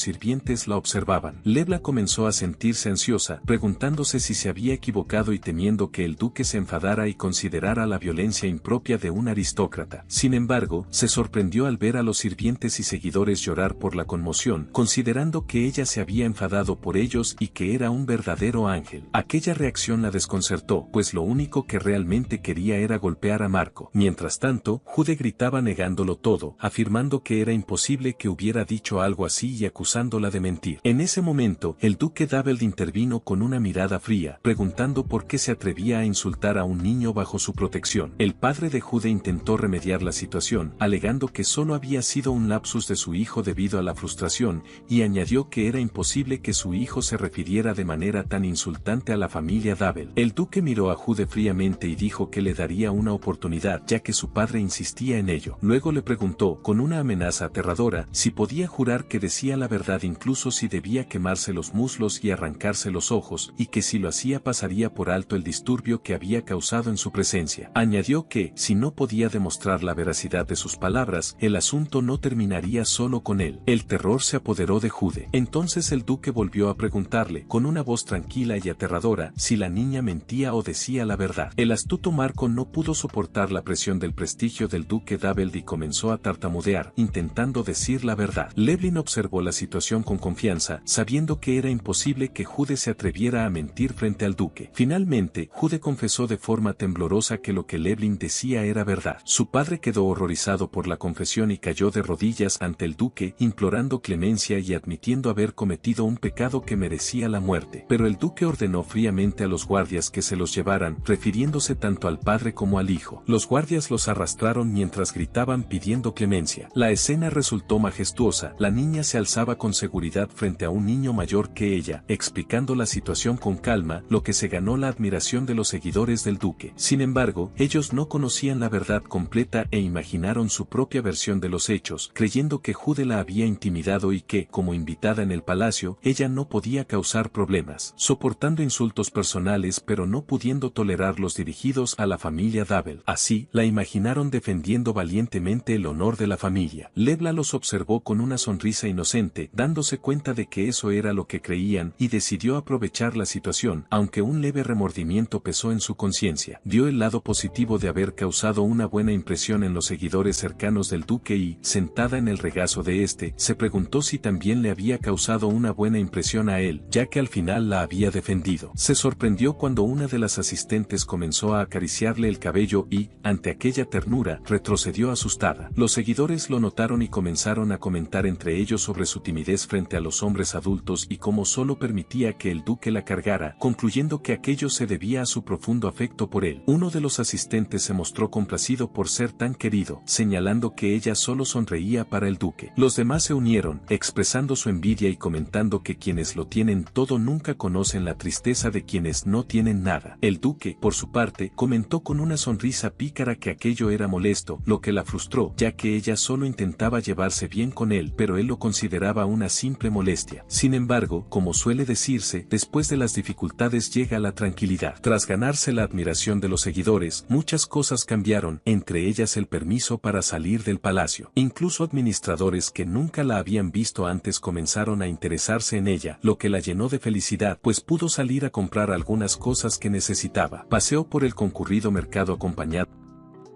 sirvientes la observaban. Lebla comenzó a sentirse ansiosa, preguntándose si se había equivocado y temiendo que el duque se enfadara y considerara la violencia impropia de un aristócrata. Sin embargo, se sorprendió al ver a los sirvientes y seguidores llorar por la conmoción, considerando que ella se había enfadado por ellos y que era un verdadero ángel. Aquella reacción la desconcertó, pues lo único que realmente quería era golpear a Marco. Mientras tanto, Jude gritaba negándolo todo, afirmando que era imposible que hubiera dicho algo así y acusándola de mentir. En ese momento, el duque Daveld intervino con una mirada fría, preguntando por qué se atrevía a insultar a un niño bajo su protección. El padre de Jude intentó remediar la situación, alegando que solo había sido un lapsus de su hijo debido a la frustración, y añadió que era imposible que su hijo se refiriera de manera tan insultante a la familia Daveld. El duque miró a Jude fríamente y dijo que le daría una oportunidad, ya que su padre insistía en ello. Luego le preguntó, con una amenaza aterradora, si podía jurar que decía la verdad incluso si debía quemarse los muslos y arrancarse los ojos, y que si lo hacía pasaría por alto el disturbio que había causado en su presencia. Añadió que, si no podía demostrar la veracidad de sus palabras, el asunto no terminaría solo con él. El terror se apoderó de Jude. Entonces el duque volvió a preguntarle, con una voz tranquila y aterradora, si la niña mentía o decía la verdad. El astuto Marco no pudo soportar la presión del prestigio del duque Daveld y comenzó a tartamudear, intentando decir la verdad. Leblanc observó la situación con confianza, sabiendo que era imposible que Jude se atreviera a mentir frente al duque. Finalmente, Jude confesó de forma temblorosa que lo que Leblanc decía era verdad. Su padre quedó horrorizado por la confesión y cayó de rodillas ante el duque, implorando clemencia y admitiendo haber cometido un pecado que merecía la muerte. Pero el duque ordenó fríamente a los guardias que se los llevaran, refiriéndose tanto al padre como al hijo. Los guardias los arrastraron mientras gritaban pidiendo clemencia. La escena resultó majestuosa. La niña se alzaba con seguridad frente a un niño mayor que ella, explicando la situación con calma, lo que se ganó la admiración de los seguidores del duque. Sin embargo, ellos no conocían la verdad completa e imaginaron su propia versión de los hechos, creyendo que Jude la había intimidado y que, como invitada en el palacio, ella no podía causar problemas, soportando insultos personales pero no pudiendo tolerar los dirigidos a la familia Daveld. Así, la imaginaron defendiendo valientemente el honor de la familia. Leblanc los observó con una sonrisa inocente, dándose cuenta de que eso era lo que creían, y decidió aprovechar la situación, aunque un leve remordimiento pesó en su conciencia. Vio el lado positivo de haber causado una buena impresión en los seguidores cercanos del duque y, sentada en el regazo de este, se preguntó si también le había causado una buena impresión a él, ya que al final la había defendido. Se sorprendió cuando una de las asistentes comenzó a acariciarle el cabello y, ante aquella ternura, retrocedió asustada. Los seguidores lo notaron y comenzaron a comentar entre ellos sobre su timidez frente a los hombres adultos y cómo solo permitía que el duque la cargara, concluyendo que aquello se debía a su profundo afecto por él. Uno de los asistentes se mostró complacido por ser tan querido, señalando que ella solo sonreía para el duque. Los demás se unieron, expresando su envidia y comentando que quienes lo tienen todo nunca conocen la tristeza de quienes no tienen nada. El duque, por su parte, comentó con una sonrisa pícara que aquello era molesto, lo que la frustró, ya que ella solo intentaba llevarse bien con él, pero él lo consideraba una simple molestia. Sin embargo, como suele decirse, después de las dificultades llega la tranquilidad. Tras ganarse la admiración de los seguidores, muchas cosas cambiaron, entre ellas el permiso para salir del palacio. Incluso administradores que nunca la habían visto antes comenzaron a interesarse en ella, lo que la llenó de felicidad, pues pudo salir a comprar algunas cosas que necesitaba. Paseó por el concurrido mercado acompañado,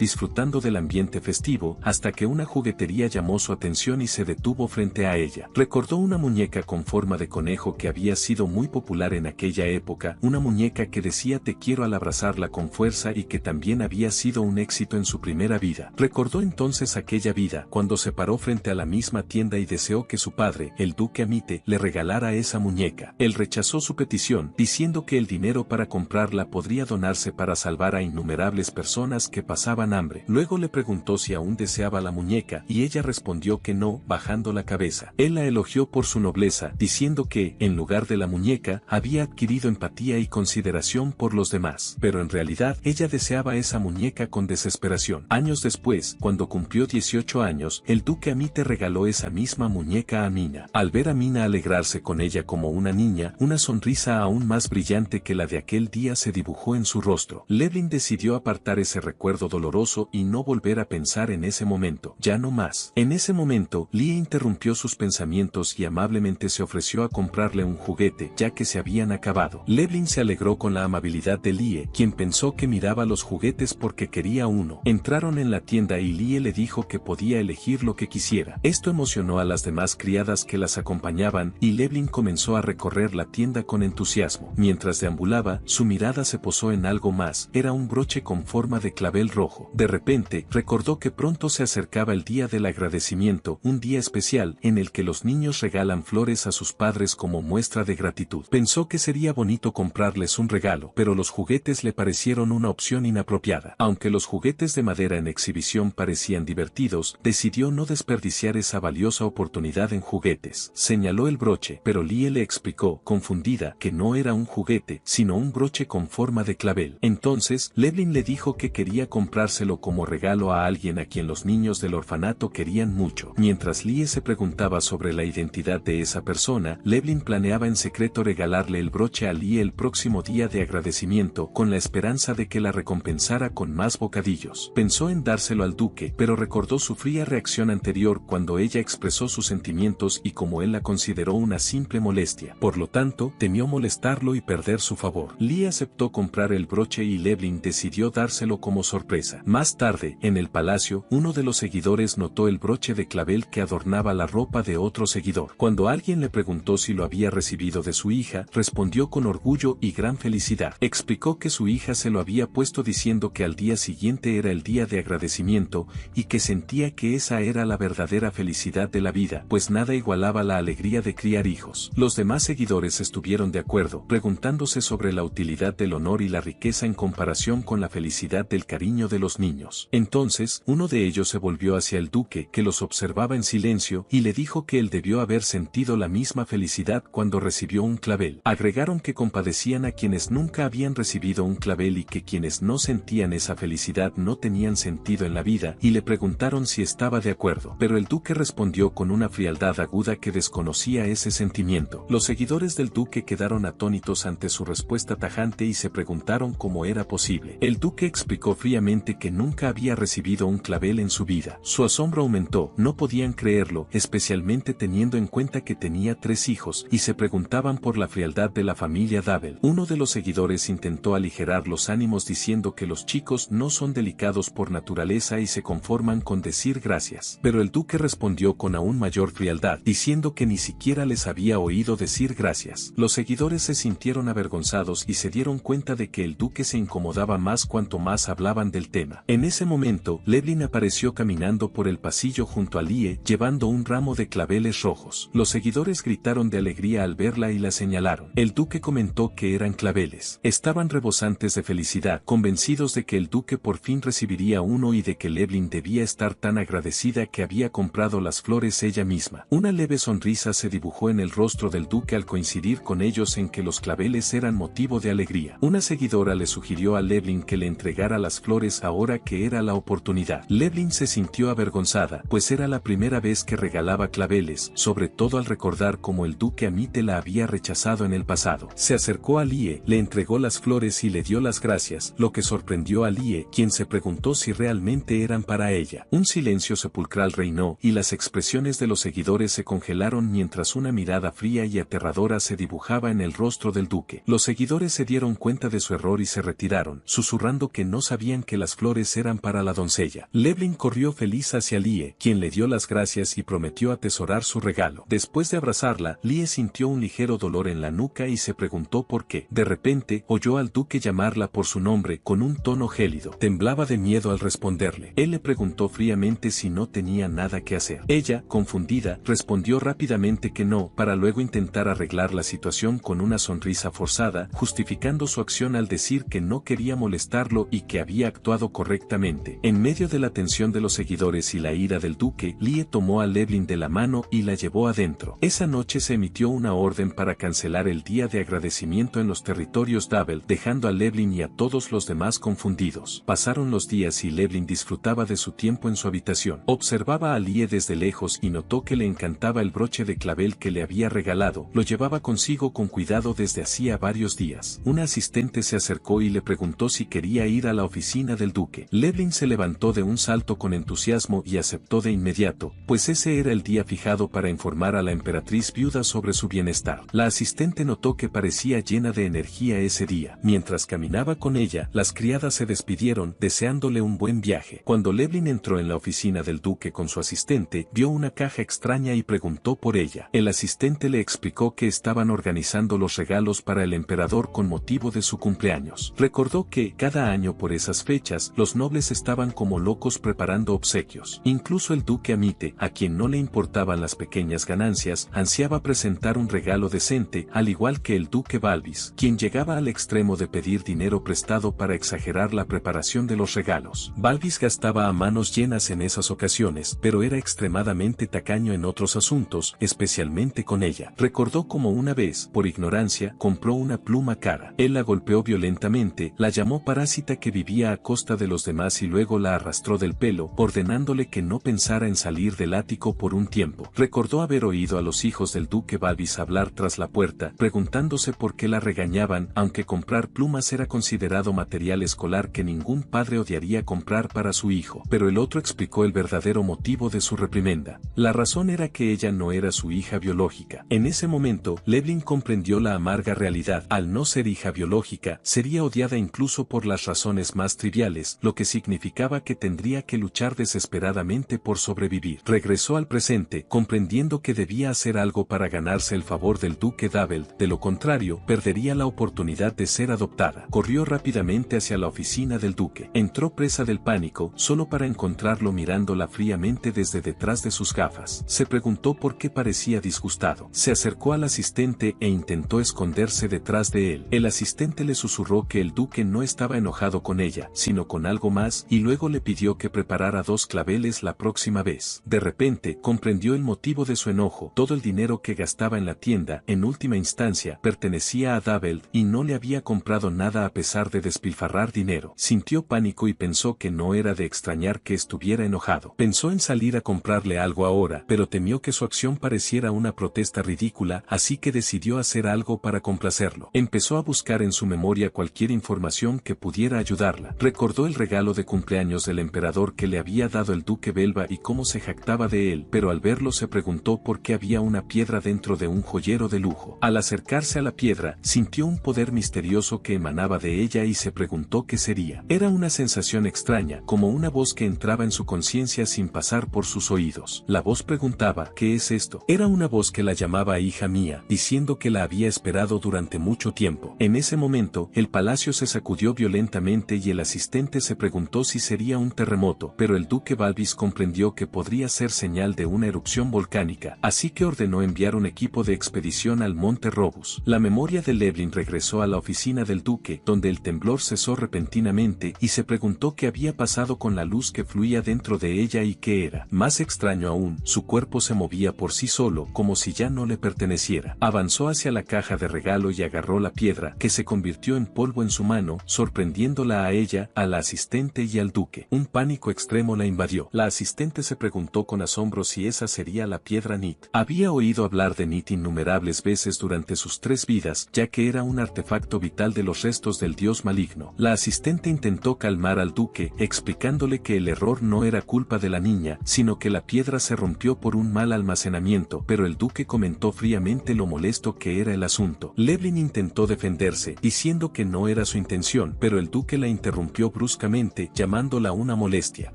disfrutando del ambiente festivo, hasta que una juguetería llamó su atención y se detuvo frente a ella. Recordó una muñeca con forma de conejo que había sido muy popular en aquella época, una muñeca que decía te quiero al abrazarla con fuerza y que también había sido un éxito en su primera vida. Recordó entonces aquella vida, cuando se paró frente a la misma tienda y deseó que su padre, el duque Amite, le regalara esa muñeca. Él rechazó su petición, diciendo que el dinero para comprarla podría donarse para salvar a innumerables personas que pasaban hambre. Luego le preguntó si aún deseaba la muñeca y ella respondió que no, bajando la cabeza. Él la elogió por su nobleza, diciendo que, en lugar de la muñeca, había adquirido empatía y consideración por los demás. Pero en realidad, ella deseaba esa muñeca con desesperación. Años después, cuando cumplió 18 años, el duque Amite regaló esa misma muñeca a Mina. Al ver a Mina alegrarse con ella como una niña, una sonrisa aún más brillante que la de aquel día se dibujó en su rostro. Leblanc decidió apartar ese recuerdo doloroso doloroso y no volver a pensar en ese momento. Ya no más. En ese momento, Lie interrumpió sus pensamientos y amablemente se ofreció a comprarle un juguete, ya que se habían acabado. Levlin se alegró con la amabilidad de Lie, quien pensó que miraba los juguetes porque quería uno. Entraron en la tienda y Lie le dijo que podía elegir lo que quisiera. Esto emocionó a las demás criadas que las acompañaban y Levlin comenzó a recorrer la tienda con entusiasmo. Mientras deambulaba, su mirada se posó en algo más. Era un broche con forma de clavel rojo. De repente, recordó que pronto se acercaba el día del agradecimiento, un día especial en el que los niños regalan flores a sus padres como muestra de gratitud. Pensó que sería bonito comprarles un regalo, pero los juguetes le parecieron una opción inapropiada. Aunque los juguetes de madera en exhibición parecían divertidos, decidió no desperdiciar esa valiosa oportunidad en juguetes. Señaló el broche, pero Lie le explicó, confundida, que no era un juguete, sino un broche con forma de clavel. Entonces, Levlin le dijo que quería comprárselo como regalo a alguien a quien los niños del orfanato querían mucho. Mientras Lie se preguntaba sobre la identidad de esa persona, Levlin planeaba en secreto regalarle el broche a Lie el próximo día de agradecimiento, con la esperanza de que la recompensara con más bocadillos. Pensó en dárselo al duque, pero recordó su fría reacción anterior cuando ella expresó sus sentimientos y como él la consideró una simple molestia. Por lo tanto, temió molestarlo y perder su favor. Lie aceptó comprar el broche y Levlin decidió dárselo como sorpresa. Más tarde, en el palacio, uno de los seguidores notó el broche de clavel que adornaba la ropa de otro seguidor. Cuando alguien le preguntó si lo había recibido de su hija, respondió con orgullo y gran felicidad. Explicó que su hija se lo había puesto diciendo que al día siguiente era el día de agradecimiento y que sentía que esa era la verdadera felicidad de la vida, pues nada igualaba la alegría de criar hijos. Los demás seguidores estuvieron de acuerdo, preguntándose sobre la utilidad del honor y la riqueza en comparación con la felicidad del cariño de los niños. Entonces, uno de ellos se volvió hacia el duque, que los observaba en silencio, y le dijo que él debió haber sentido la misma felicidad cuando recibió un clavel. Agregaron que compadecían a quienes nunca habían recibido un clavel y que quienes no sentían esa felicidad no tenían sentido en la vida, y le preguntaron si estaba de acuerdo. Pero el duque respondió con una frialdad aguda que desconocía ese sentimiento. Los seguidores del duque quedaron atónitos ante su respuesta tajante y se preguntaron cómo era posible. El duque explicó fríamente que nunca había recibido un clavel en su vida. Su asombro aumentó, no podían creerlo, especialmente teniendo en cuenta que tenía 3 hijos, y se preguntaban por la frialdad de la familia Dabel. Uno de los seguidores intentó aligerar los ánimos diciendo que los chicos no son delicados por naturaleza y se conforman con decir gracias. Pero el duque respondió con aún mayor frialdad, diciendo que ni siquiera les había oído decir gracias. Los seguidores se sintieron avergonzados y se dieron cuenta de que el duque se incomodaba más cuanto más hablaban del tema. En ese momento, Levlin apareció caminando por el pasillo junto a Lie, llevando un ramo de claveles rojos. Los seguidores gritaron de alegría al verla y la señalaron. El duque comentó que eran claveles. Estaban rebosantes de felicidad, convencidos de que el duque por fin recibiría uno y de que Levlin debía estar tan agradecida que había comprado las flores ella misma. Una leve sonrisa se dibujó en el rostro del duque al coincidir con ellos en que los claveles eran motivo de alegría. Una seguidora le sugirió a Levlin que le entregara las flores ahora que era la oportunidad. Levlin se sintió avergonzada, pues era la primera vez que regalaba claveles, sobre todo al recordar cómo el duque Amite la había rechazado en el pasado. Se acercó a Lie, le entregó las flores y le dio las gracias, lo que sorprendió a Lie, quien se preguntó si realmente eran para ella. Un silencio sepulcral reinó, y las expresiones de los seguidores se congelaron mientras una mirada fría y aterradora se dibujaba en el rostro del duque. Los seguidores se dieron cuenta de su error y se retiraron, susurrando que no sabían que las flores eran para la doncella. Levlin corrió feliz hacia Lie, quien le dio las gracias y prometió atesorar su regalo. Después de abrazarla, Lie sintió un ligero dolor en la nuca y se preguntó por qué. De repente, oyó al duque llamarla por su nombre con un tono gélido. Temblaba de miedo al responderle. Él le preguntó fríamente si no tenía nada que hacer. Ella, confundida, respondió rápidamente que no, para luego intentar arreglar la situación con una sonrisa forzada, justificando su acción al decir que no quería molestarlo y que había actuado correctamente. En medio de la tensión de los seguidores y la ira del duque, Lie tomó a Levlin de la mano y la llevó adentro. Esa noche se emitió una orden para cancelar el día de agradecimiento en los territorios Dabel, dejando a Levlin y a todos los demás confundidos. Pasaron los días y Levlin disfrutaba de su tiempo en su habitación. Observaba a Lie desde lejos y notó que le encantaba el broche de clavel que le había regalado. Lo llevaba consigo con cuidado desde hacía varios días. Un asistente se acercó y le preguntó si quería ir a la oficina del duque. duque. Levlin se levantó de un salto con entusiasmo y aceptó de inmediato, pues ese era el día fijado para informar a la emperatriz viuda sobre su bienestar. La asistente notó que parecía llena de energía ese día. Mientras caminaba con ella, las criadas se despidieron, deseándole un buen viaje. Cuando Levlin entró en la oficina del duque con su asistente, vio una caja extraña y preguntó por ella. El asistente le explicó que estaban organizando los regalos para el emperador con motivo de su cumpleaños. Recordó que, cada año por esas fechas, los nobles estaban como locos preparando obsequios. Incluso el duque Amite, a quien no le importaban las pequeñas ganancias, ansiaba presentar un regalo decente, al igual que el duque Balbis, quien llegaba al extremo de pedir dinero prestado para exagerar la preparación de los regalos. Balbis gastaba a manos llenas en esas ocasiones, pero era extremadamente tacaño en otros asuntos, especialmente con ella. Recordó como una vez, por ignorancia, compró una pluma cara. Él la golpeó violentamente, la llamó parásita que vivía a costa de los demás y luego la arrastró del pelo, ordenándole que no pensara en salir del ático por un tiempo. Recordó haber oído a los hijos del duque Balbis hablar tras la puerta, preguntándose por qué la regañaban, aunque comprar plumas era considerado material escolar que ningún padre odiaría comprar para su hijo. Pero el otro explicó el verdadero motivo de su reprimenda. La razón era que ella no era su hija biológica. En ese momento, Levlin comprendió la amarga realidad. Al no ser hija biológica, sería odiada incluso por las razones más triviales, lo que significaba que tendría que luchar desesperadamente por sobrevivir. Regresó al presente, comprendiendo que debía hacer algo para ganarse el favor del duque Dabel, de lo contrario, perdería la oportunidad de ser adoptada. Corrió rápidamente hacia la oficina del duque. Entró presa del pánico, solo para encontrarlo mirándola fríamente desde detrás de sus gafas. Se preguntó por qué parecía disgustado. Se acercó al asistente e intentó esconderse detrás de él. El asistente le susurró que el duque no estaba enojado con ella, sino con algo más, y luego le pidió que preparara 2 claveles la próxima vez. De repente, comprendió el motivo de su enojo. Todo el dinero que gastaba en la tienda, en última instancia, pertenecía a Dabel, y no le había comprado nada a pesar de despilfarrar dinero. Sintió pánico y pensó que no era de extrañar que estuviera enojado. Pensó en salir a comprarle algo ahora, pero temió que su acción pareciera una protesta ridícula, así que decidió hacer algo para complacerlo. Empezó a buscar en su memoria cualquier información que pudiera ayudarla. Recordó el regalo de cumpleaños del emperador que le había dado el duque Belva y cómo se jactaba de él, pero al verlo se preguntó por qué había una piedra dentro de un joyero de lujo. Al acercarse a la piedra, sintió un poder misterioso que emanaba de ella y se preguntó qué sería. Era una sensación extraña, como una voz que entraba en su conciencia sin pasar por sus oídos. La voz preguntaba, ¿qué es esto? Era una voz que la llamaba hija mía, diciendo que la había esperado durante mucho tiempo. En ese momento, el palacio se sacudió violentamente y el asistente se preguntó si sería un terremoto, pero el duque Balbis comprendió que podría ser señal de una erupción volcánica, así que ordenó enviar un equipo de expedición al monte Robus. La memoria de Levlin regresó a la oficina del duque, donde el temblor cesó repentinamente y se preguntó qué había pasado con la luz que fluía dentro de ella y qué era. Más extraño aún, su cuerpo se movía por sí solo, como si ya no le perteneciera. Avanzó hacia la caja de regalo y agarró la piedra, que se convirtió en polvo en su mano, sorprendiéndola a ella, a la asistente y al duque. Un pánico extremo la invadió. La asistente se preguntó con asombro si esa sería la piedra Nit. Había oído hablar de Nit innumerables veces durante sus 3 vidas, ya que era un artefacto vital de los restos del dios maligno. La asistente intentó calmar al duque, explicándole que el error no era culpa de la niña, sino que la piedra se rompió por un mal almacenamiento, pero el duque comentó fríamente lo molesto que era el asunto. Levlin intentó defenderse, diciendo que no era su intención, pero el duque la interrumpió bruscamente, llamándola una molestia.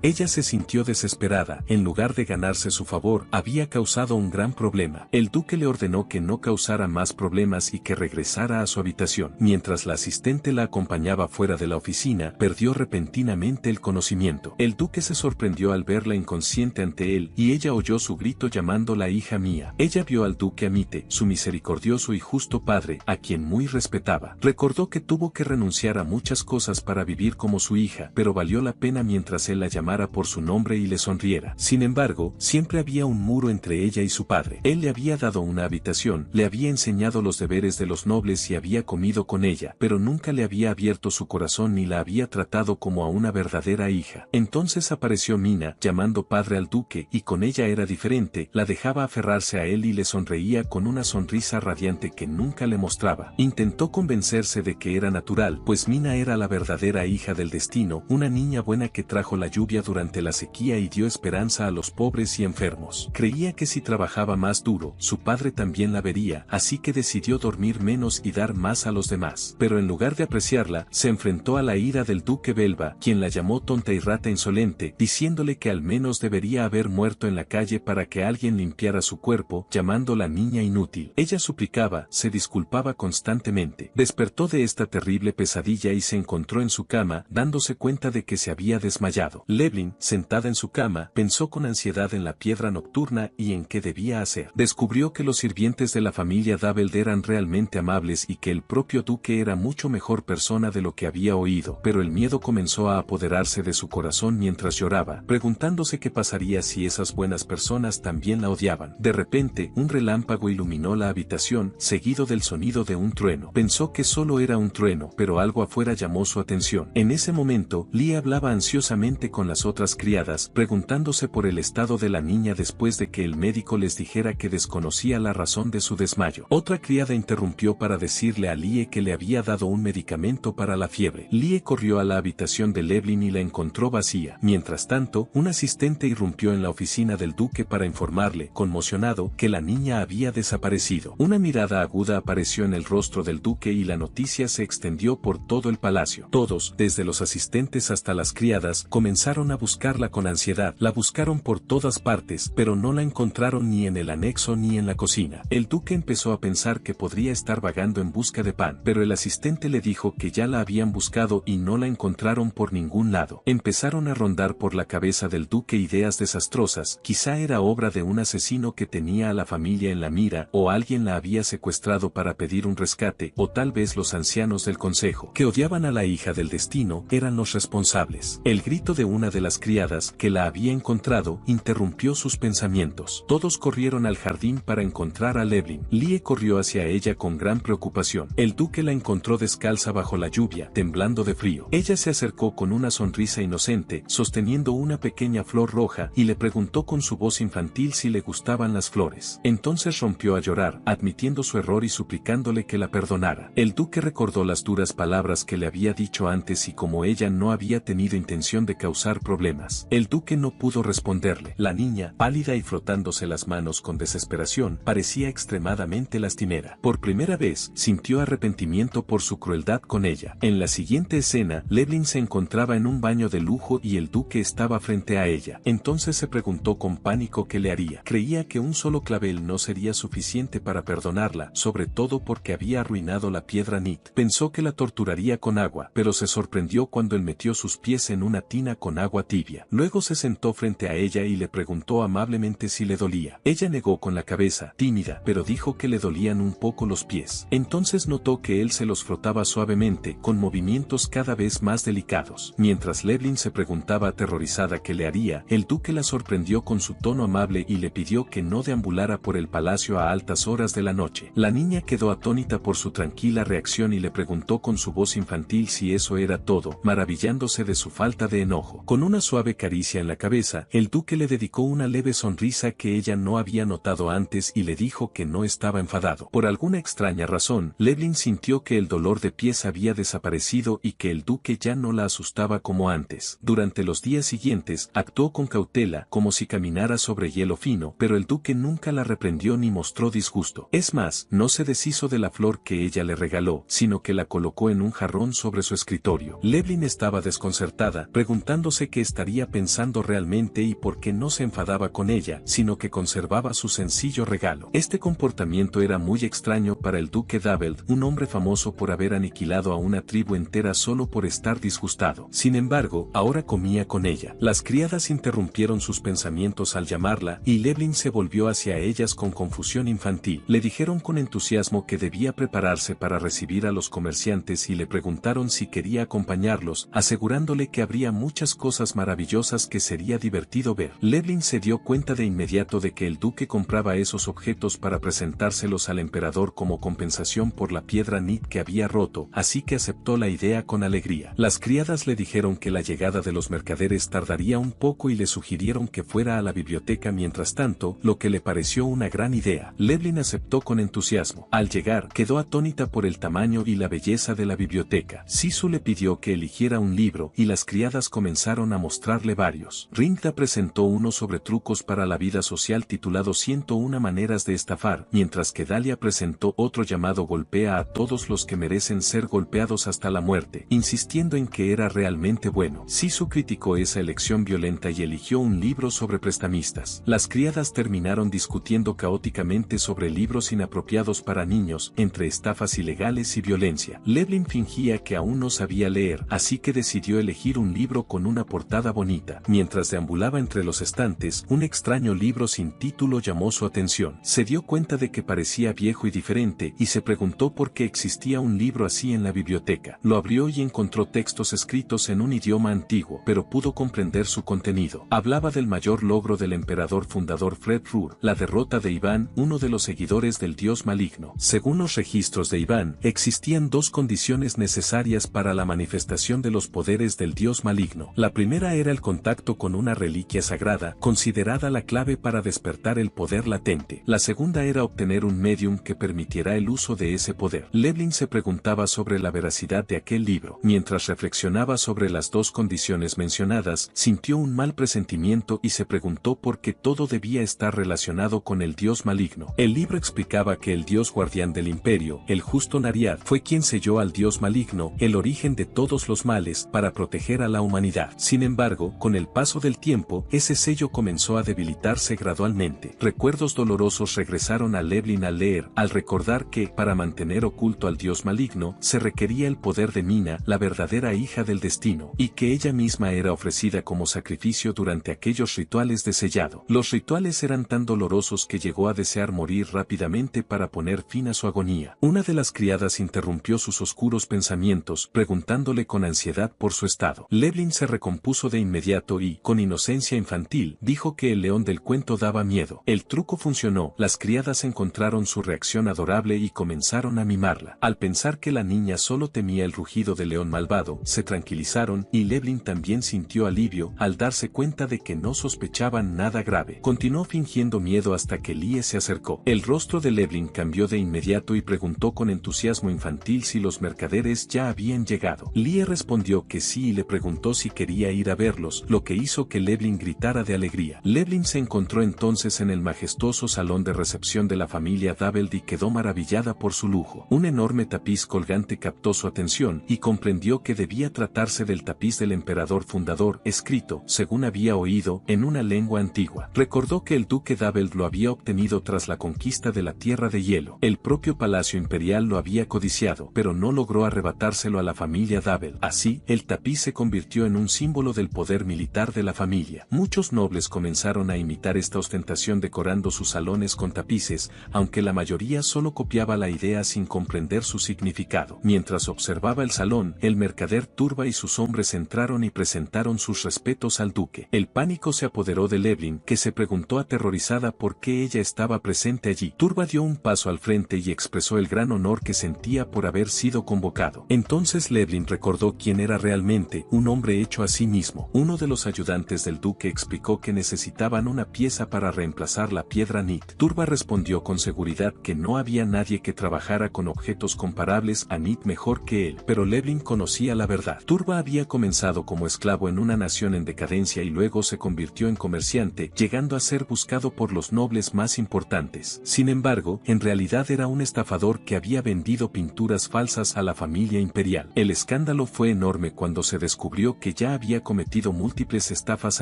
Ella se sintió desesperada. En lugar de ganarse su favor, había causado un gran problema. El duque le ordenó que no causara más problemas y que regresara a su habitación. Mientras la asistente la acompañaba fuera de la oficina, perdió repentinamente el conocimiento. El duque se sorprendió al verla inconsciente ante él, y ella oyó su grito llamándola hija mía. Ella vio al duque Amite, su misericordioso y justo padre, a quien muy respetaba. Recordó que tuvo que renunciar a muchas cosas para vivir como su hija, pero valió la pena mientras él la llamara por su nombre y le sonriera. Sin embargo, siempre había un muro entre ella y su padre. Él le había dado una habitación, le había enseñado los deberes de los nobles y había comido con ella, pero nunca le había abierto su corazón ni la había tratado como a una verdadera hija. Entonces apareció Mina, llamando padre al duque, y con ella era diferente, la dejaba aferrarse a él y le sonreía con una sonrisa radiante que nunca le mostraba. Intentó convencerse de que era natural, pues Mina era la verdadera hija del destino destino, una niña buena que trajo la lluvia durante la sequía y dio esperanza a los pobres y enfermos. Creía que si trabajaba más duro, su padre también la vería, así que decidió dormir menos y dar más a los demás. Pero en lugar de apreciarla, se enfrentó a la ira del duque Belva, quien la llamó tonta y rata insolente, diciéndole que al menos debería haber muerto en la calle para que alguien limpiara su cuerpo, llamándola niña inútil. Ella suplicaba, se disculpaba constantemente. Despertó de esta terrible pesadilla y se encontró en su cama, dándose cuenta de que se había desmayado. Levlin, sentada en su cama, pensó con ansiedad en la piedra nocturna y en qué debía hacer. Descubrió que los sirvientes de la familia Daveld eran realmente amables y que el propio duque era mucho mejor persona de lo que había oído, pero el miedo comenzó a apoderarse de su corazón mientras lloraba, preguntándose qué pasaría si esas buenas personas también la odiaban. De repente, un relámpago iluminó la habitación, seguido del sonido de un trueno. Pensó que solo era un trueno, pero algo afuera llamó su atención. En ese momento, Lee hablaba ansiosamente con las otras criadas, preguntándose por el estado de la niña después de que el médico les dijera que desconocía la razón de su desmayo. Otra criada interrumpió para decirle a Lee que le había dado un medicamento para la fiebre. Lee corrió a la habitación de Levlin y la encontró vacía. Mientras tanto, un asistente irrumpió en la oficina del duque para informarle, conmocionado, que la niña había desaparecido. Una mirada aguda apareció en el rostro del duque y la noticia se extendió por todo el palacio. Todos, desde los asistentes hasta las criadas, comenzaron a buscarla con ansiedad. La buscaron por todas partes, pero no la encontraron ni en el anexo ni en la cocina. El duque empezó a pensar que podría estar vagando en busca de pan, pero el asistente le dijo que ya la habían buscado y no la encontraron por ningún lado. Empezaron a rondar por la cabeza del duque ideas desastrosas, quizá era obra de un asesino que tenía a la familia en la mira, o alguien la había secuestrado para pedir un rescate, o tal vez los ancianos del consejo, que odiaban a la hija del destino, eran los responsables. El grito de una de las criadas, que la había encontrado, interrumpió sus pensamientos. Todos corrieron al jardín para encontrar a Levlin. Lee corrió hacia ella con gran preocupación. El duque la encontró descalza bajo la lluvia, temblando de frío. Ella se acercó con una sonrisa inocente, sosteniendo una pequeña flor roja, y le preguntó con su voz infantil si le gustaban las flores. Entonces rompió a llorar, admitiendo su error y suplicándole que la perdonara. El duque recordó las duras palabras que le había dicho antes y como ella no había tenido intención de causar problemas. El duque no pudo responderle. La niña, pálida y frotándose las manos con desesperación, parecía extremadamente lastimera. Por primera vez, sintió arrepentimiento por su crueldad con ella. En la siguiente escena, Levlin se encontraba en un baño de lujo y el duque estaba frente a ella. Entonces se preguntó con pánico qué le haría. Creía que un solo clavel no sería suficiente para perdonarla, sobre todo porque había arruinado la piedra Nit. Pensó que la torturaría con agua, pero se sorprendió cuando él metió sus pies en una tina con agua tibia. Luego se sentó frente a ella y le preguntó amablemente si le dolía. Ella negó con la cabeza, tímida, pero dijo que le dolían un poco los pies. Entonces notó que él se los frotaba suavemente, con movimientos cada vez más delicados. Mientras Levlin se preguntaba aterrorizada qué le haría, el duque la sorprendió con su tono amable y le pidió que no deambulara por el palacio a altas horas de la noche. La niña quedó atónita por su tranquila reacción y le preguntó con su voz infantil si eso era todo, maravillándose de su falta de enojo. Con una suave caricia en la cabeza, el duque le dedicó una leve sonrisa que ella no había notado antes y le dijo que no estaba enfadado. Por alguna extraña razón, Levlin sintió que el dolor de pies había desaparecido y que el duque ya no la asustaba como antes. Durante los días siguientes, actuó con cautela, como si caminara sobre hielo fino, pero el duque nunca la reprendió ni mostró disgusto. Es más, no se deshizo de la flor que ella le regaló, sino que la colocó en un jarrón sobre su escritorio. Levlin estaba desconcertada, preguntándose qué estaría pensando realmente y por qué no se enfadaba con ella, sino que conservaba su sencillo regalo. Este comportamiento era muy extraño para el duque Daveld, un hombre famoso por haber aniquilado a una tribu entera solo por estar disgustado. Sin embargo, ahora comía con ella. Las criadas interrumpieron sus pensamientos al llamarla, y Levlin se volvió hacia ellas con confusión infantil. Le dijeron con entusiasmo que debía prepararse para recibir a los comerciantes y le preguntaron si quería acompañarlos, asegurándole que habría muchas cosas maravillosas que sería divertido ver. Levlin se dio cuenta de inmediato de que el duque compraba esos objetos para presentárselos al emperador como compensación por la piedra Nit que había roto, así que aceptó la idea con alegría. Las criadas le dijeron que la llegada de los mercaderes tardaría un poco y le sugirieron que fuera a la biblioteca mientras tanto, lo que le pareció una gran idea. Levlin aceptó con entusiasmo. Al llegar, quedó atónita por el tamaño y la belleza de la biblioteca. Sisu le pidió que eligiera eligiera un libro y las criadas comenzaron a mostrarle varios. Ringda presentó uno sobre trucos para la vida social titulado 101 maneras de estafar, mientras que Dalia presentó otro llamado Golpea a todos los que merecen ser golpeados hasta la muerte, insistiendo en que era realmente bueno. Sisu criticó esa elección violenta y eligió un libro sobre prestamistas. Las criadas terminaron discutiendo caóticamente sobre libros inapropiados para niños, entre estafas ilegales y violencia. Levlin fingía que aún no sabía leer, así que decidió elegir un libro con una portada bonita. Mientras deambulaba entre los estantes, un extraño libro sin título llamó su atención. Se dio cuenta de que parecía viejo y diferente, y se preguntó por qué existía un libro así en la biblioteca. Lo abrió y encontró textos escritos en un idioma antiguo, pero pudo comprender su contenido. Hablaba del mayor logro del emperador fundador Fred Rur, la derrota de Iván, uno de los seguidores del dios maligno. Según los registros de Iván, existían dos condiciones necesarias para la manifestación de los poderes del dios maligno. La primera era el contacto con una reliquia sagrada, considerada la clave para despertar el poder latente. La segunda era obtener un medium que permitiera el uso de ese poder. Levlin se preguntaba sobre la veracidad de aquel libro. Mientras reflexionaba sobre las dos condiciones mencionadas, sintió un mal presentimiento y se preguntó por qué todo debía estar relacionado con el dios maligno. El libro explicaba que el dios guardián del imperio, el justo Nariad, fue quien selló al dios maligno, el origen de todos los males, para proteger a la humanidad. Sin embargo, con el paso del tiempo, ese sello comenzó a debilitarse gradualmente. Recuerdos dolorosos regresaron a Levlin al leer, al recordar que, para mantener oculto al dios maligno, se requería el poder de Mina, la verdadera hija del destino, y que ella misma era ofrecida como sacrificio durante aquellos rituales de sellado. Los rituales eran tan dolorosos que llegó a desear morir rápidamente para poner fin a su agonía. Una de las criadas interrumpió sus oscuros pensamientos, preguntándole con ansiedad por su estado. Levlin se recompuso de inmediato y, con inocencia infantil, dijo que el león del cuento daba miedo. El truco funcionó, las criadas encontraron su reacción adorable y comenzaron a mimarla. Al pensar que la niña solo temía el rugido del león malvado, se tranquilizaron y Levlin también sintió alivio al darse cuenta de que no sospechaban nada grave. Continuó fingiendo miedo hasta que Lie se acercó. El rostro de Levlin cambió de inmediato y preguntó con entusiasmo infantil si los mercaderes ya habían llegado. Lie respondió que sí y le preguntó si quería ir a verlos, lo que hizo que Levlin gritara de alegría. Levlin se encontró entonces en el majestuoso salón de recepción de la familia Daveld y quedó maravillada por su lujo. Un enorme tapiz colgante captó su atención y comprendió que debía tratarse del tapiz del emperador fundador, escrito, según había oído, en una lengua antigua. Recordó que el duque Daveld lo había obtenido tras la conquista de la Tierra de Hielo. El propio palacio imperial lo había codiciado, pero no logró arrebatárselo a la familia Daveld. Así, el tapiz se convirtió en un símbolo del poder militar de la familia. Muchos nobles comenzaron a imitar esta ostentación decorando sus salones con tapices, aunque la mayoría solo copiaba la idea sin comprender su significado. Mientras observaba el salón, el mercader Turba y sus hombres entraron y presentaron sus respetos al duque. El pánico se apoderó de Levlin, que se preguntó aterrorizada por qué ella estaba presente allí. Turba dio un paso al frente y expresó el gran honor que sentía por haber sido convocado. Entonces Levlin recordó quién era realmente, un hombre hecho a sí mismo. Uno de los ayudantes del duque explicó que necesitaban una pieza para reemplazar la piedra Nit. Turba respondió con seguridad que no había nadie que trabajara con objetos comparables a Nit mejor que él, pero Levlin conocía la verdad. Turba había comenzado como esclavo en una nación en decadencia y luego se convirtió en comerciante, llegando a ser buscado por los nobles más importantes. Sin embargo, en realidad era un estafador que había vendido pinturas falsas a la familia imperial. El escándalo fue enorme cuando se descubrió que ya había cometido múltiples estafas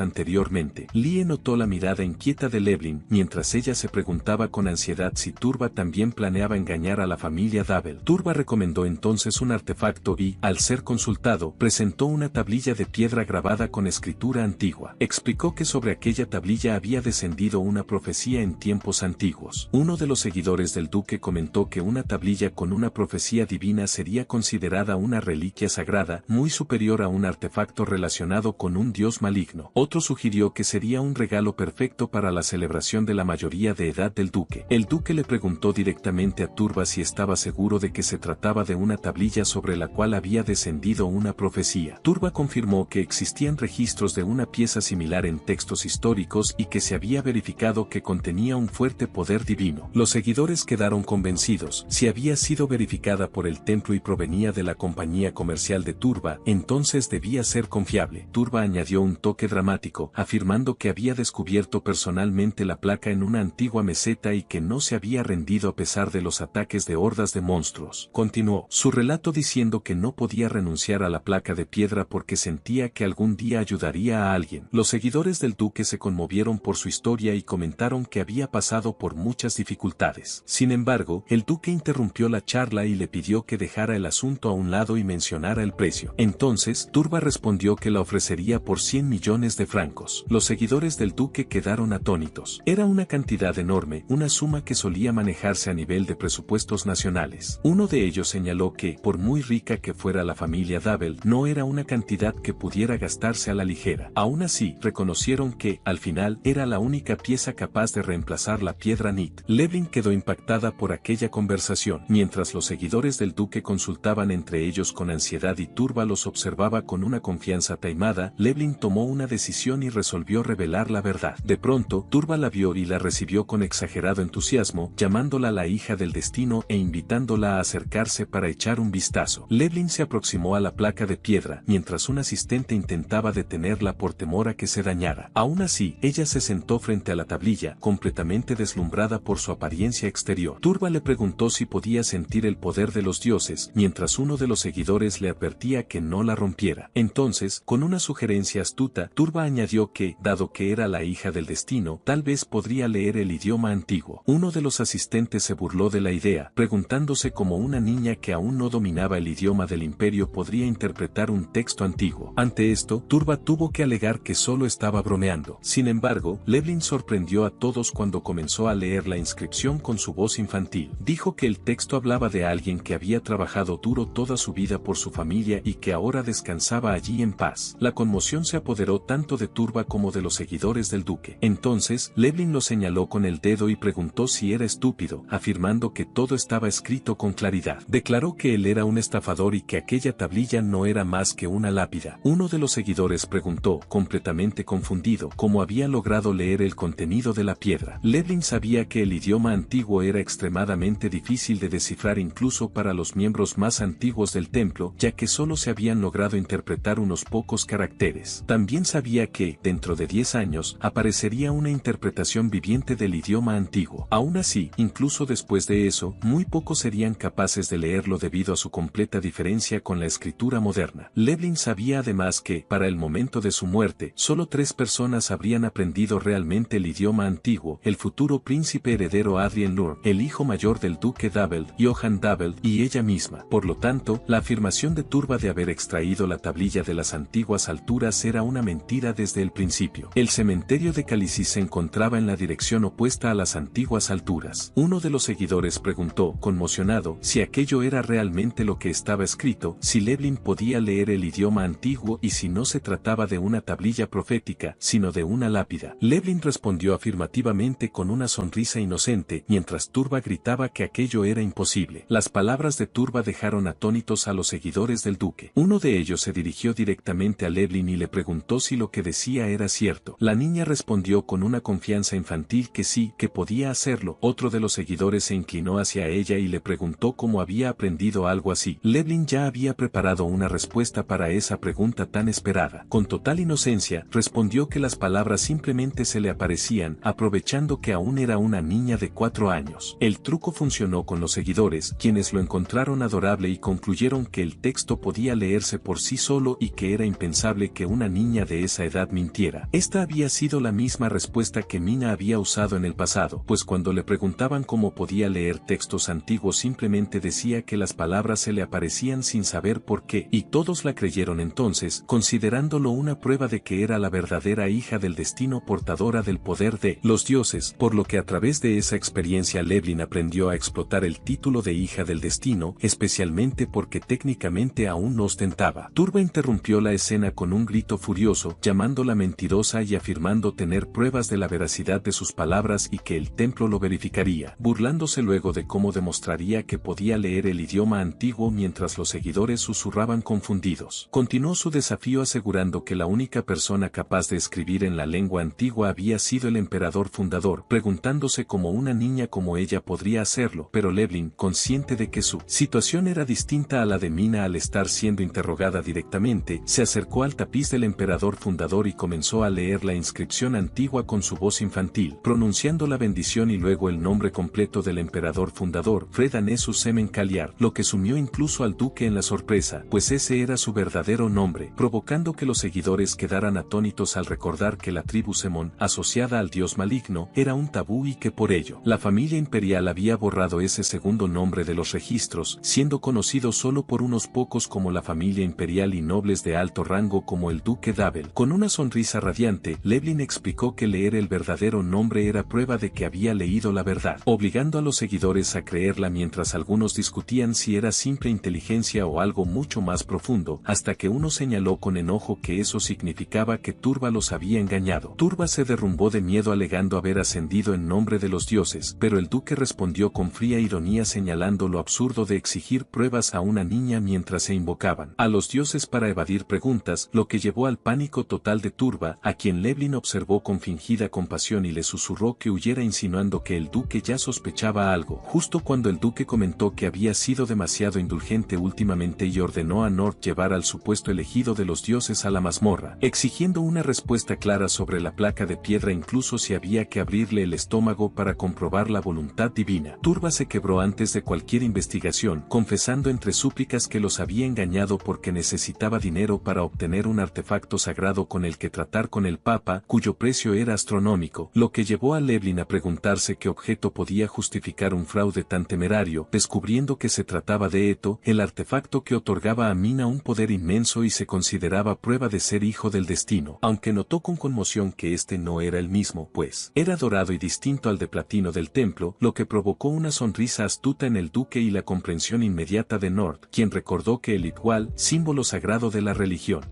anteriormente. Lie notó la mirada inquieta de Levlin, mientras ella se preguntaba con ansiedad si Turba también planeaba engañar a la familia Daveld. Turba recomendó entonces un artefacto y, al ser consultado, presentó una tablilla de piedra grabada con escritura antigua. Explicó que sobre aquella tablilla había descendido una profecía en tiempos antiguos. Uno de los seguidores del duque comentó que una tablilla con una profecía divina sería considerada una reliquia sagrada, muy superior a un artefacto relacionado con un dios maligno. Otro sugirió que sería un regalo perfecto para la celebración de la mayoría de edad del duque. El duque le preguntó directamente a Turba si estaba seguro de que se trataba de una tablilla sobre la cual había descendido una profecía. Turba confirmó que existían registros de una pieza similar en textos históricos y que se había verificado que contenía un fuerte poder divino. Los seguidores quedaron convencidos, si había sido verificada por el templo y provenía de la compañía comercial de Turba, Turba, entonces debía ser confiable. Turba añadió un toque dramático, afirmando que había descubierto personalmente la placa en una antigua meseta y que no se había rendido a pesar de los ataques de hordas de monstruos. Continuó su relato diciendo que no podía renunciar a la placa de piedra porque sentía que algún día ayudaría a alguien. Los seguidores del duque se conmovieron por su historia y comentaron que había pasado por muchas dificultades. Sin embargo, el duque interrumpió la charla y le pidió que dejara el asunto a un lado y mencionara el precio. Entonces, Turba respondió que la ofrecería por 100 millones de francos. Los seguidores del duque quedaron atónitos. Era una cantidad enorme, una suma que solía manejarse a nivel de presupuestos nacionales. Uno de ellos señaló que, por muy rica que fuera la familia Dabel, no era una cantidad que pudiera gastarse a la ligera. Aún así, reconocieron que, al final, era la única pieza capaz de reemplazar la piedra Nit. Levlin quedó impactada por aquella conversación. Mientras los seguidores del duque consultaban entre ellos con ansiedad y Turba los observaba con una confianza taimada, Levlin tomó una decisión y resolvió revelar la verdad. De pronto, Turba la vio y la recibió con exagerado entusiasmo, llamándola la hija del destino e invitándola a acercarse para echar un vistazo. Levlin se aproximó a la placa de piedra, mientras un asistente intentaba detenerla por temor a que se dañara. Aún así, ella se sentó frente a la tablilla, completamente deslumbrada por su apariencia exterior. Turba le preguntó si podía sentir el poder de los dioses, mientras uno de los seguidores le advertía que no la rompiera. Entonces, con una sugerencia astuta, Turba añadió que, dado que era la hija del destino, tal vez podría leer el idioma antiguo. Uno de los asistentes se burló de la idea, preguntándose cómo una niña que aún no dominaba el idioma del imperio podría interpretar un texto antiguo. Ante esto, Turba tuvo que alegar que solo estaba bromeando. Sin embargo, Levlin sorprendió a todos cuando comenzó a leer la inscripción con su voz infantil. Dijo que el texto hablaba de alguien que había trabajado duro toda su vida por su familia y que ahora descansaba allí en paz. La conmoción se apoderó tanto de Turba como de los seguidores del duque. Entonces, Levlin lo señaló con el dedo y preguntó si era estúpido, afirmando que todo estaba escrito con claridad. Declaró que él era un estafador y que aquella tablilla no era más que una lápida. Uno de los seguidores preguntó, completamente confundido, cómo había logrado leer el contenido de la piedra. Levlin sabía que el idioma antiguo era extremadamente difícil de descifrar incluso para los miembros más antiguos del templo, ya que solo se habían logrado interpretar unos pocos caracteres. También sabía que, dentro de 10 años, aparecería una interpretación viviente del idioma antiguo. Aún así, incluso después de eso, muy pocos serían capaces de leerlo debido a su completa diferencia con la escritura moderna. Levlin sabía además que, para el momento de su muerte, solo 3 personas habrían aprendido realmente el idioma antiguo: el futuro príncipe heredero Adrien Lurm, el hijo mayor del duque Dabel, Johann Dabel, y ella misma. Por lo tanto, la afirmación de Turba de haber extraído la tablilla de las antiguas alturas era una mentira desde el principio. El cementerio de Calicis se encontraba en la dirección opuesta a las antiguas alturas. Uno de los seguidores preguntó, conmocionado, si aquello era realmente lo que estaba escrito, si Levlin podía leer el idioma antiguo y si no se trataba de una tablilla profética, sino de una lápida. Levlin respondió afirmativamente con una sonrisa inocente, mientras Turba gritaba que aquello era imposible. Las palabras de Turba dejaron atónitos a los seguidores del duque. Uno de ellos se dirigió directamente a Levlin y le preguntó si lo que decía era cierto. La niña respondió con una confianza infantil que sí, que podía hacerlo. Otro de los seguidores se inclinó hacia ella y le preguntó cómo había aprendido algo así. Levlin ya había preparado una respuesta para esa pregunta tan esperada. Con total inocencia, respondió que las palabras simplemente se le aparecían, aprovechando que aún era una niña de 4 años. El truco funcionó con los seguidores, quienes lo encontraron adorable y concluyeron que el texto podía leerse por sí solo y que era impensable que una niña de esa edad mintiera. Esta había sido la misma respuesta que Mina había usado en el pasado, pues cuando le preguntaban cómo podía leer textos antiguos simplemente decía que las palabras se le aparecían sin saber por qué, y todos la creyeron entonces, considerándolo una prueba de que era la verdadera hija del destino portadora del poder de los dioses, por lo que a través de esa experiencia Levlin aprendió a explotar el título de hija del destino, especialmente porque técnicamente aún no ostentaba. Turba interrumpió la escena con un grito furioso, llamándola mentirosa y afirmando tener pruebas de la veracidad de sus palabras y que el templo lo verificaría, burlándose luego de cómo demostraría que podía leer el idioma antiguo mientras los seguidores susurraban confundidos. Continuó su desafío asegurando que la única persona capaz de escribir en la lengua antigua había sido el emperador fundador, preguntándose cómo una niña como ella podría hacerlo, pero Levlin, consciente de que su situación era distinta a la de Mina al estar siendo interrogada directamente, se acercó al tapiz del emperador fundador y comenzó a leer la inscripción antigua con su voz infantil, pronunciando la bendición y luego el nombre completo del emperador fundador, Fred Anesus Semen Kaliar, lo que sumió incluso al duque en la sorpresa, pues ese era su verdadero nombre, provocando que los seguidores quedaran atónitos al recordar que la tribu Semón, asociada al dios maligno, era un tabú y que por ello, la familia imperial había borrado ese segundo nombre de los registros, siendo conocido solo por unos pocos como la familia imperial y nobles de alto rango como el duque Dabel. Con una sonrisa radiante, Leblanc explicó que leer el verdadero nombre era prueba de que había leído la verdad, obligando a los seguidores a creerla mientras algunos discutían si era simple inteligencia o algo mucho más profundo, hasta que uno señaló con enojo que eso significaba que Turba los había engañado. Turba se derrumbó de miedo alegando haber ascendido en nombre de los dioses, pero el duque respondió con fría ironía señalando lo absurdo de exigir pruebas a una niña mientras se invocaban a los dioses para evadir preguntas, lo que llevó al pánico total de Turba, a quien Leblanc observó con fingida compasión y le susurró que huyera insinuando que el duque ya sospechaba algo. Justo cuando el duque comentó que había sido demasiado indulgente últimamente y ordenó a Nord llevar al supuesto elegido de los dioses a la mazmorra, exigiendo una respuesta clara sobre la placa de piedra incluso si había que abrirle el estómago para comprobar la voluntad divina. Turba se quebró antes de cualquier investigación, confesando entre súplicas que los había engañado porque necesitaba dinero para obtener un artefacto sagrado con el que tratar con el Papa, cuyo precio era astronómico, lo que llevó a Leblanc a preguntarse qué objeto podía justificar un fraude tan temerario, descubriendo que se trataba de Eto, el artefacto que otorgaba a Mina un poder inmenso y se consideraba prueba de ser hijo del destino, aunque notó con conmoción que este no era el mismo, pues era dorado y distinto al de platino del templo, lo que provocó una sonrisa astuta en el duque y la comprensión inmediata de Nord, quien recordó que el igual, símbolo sagrado de la religión,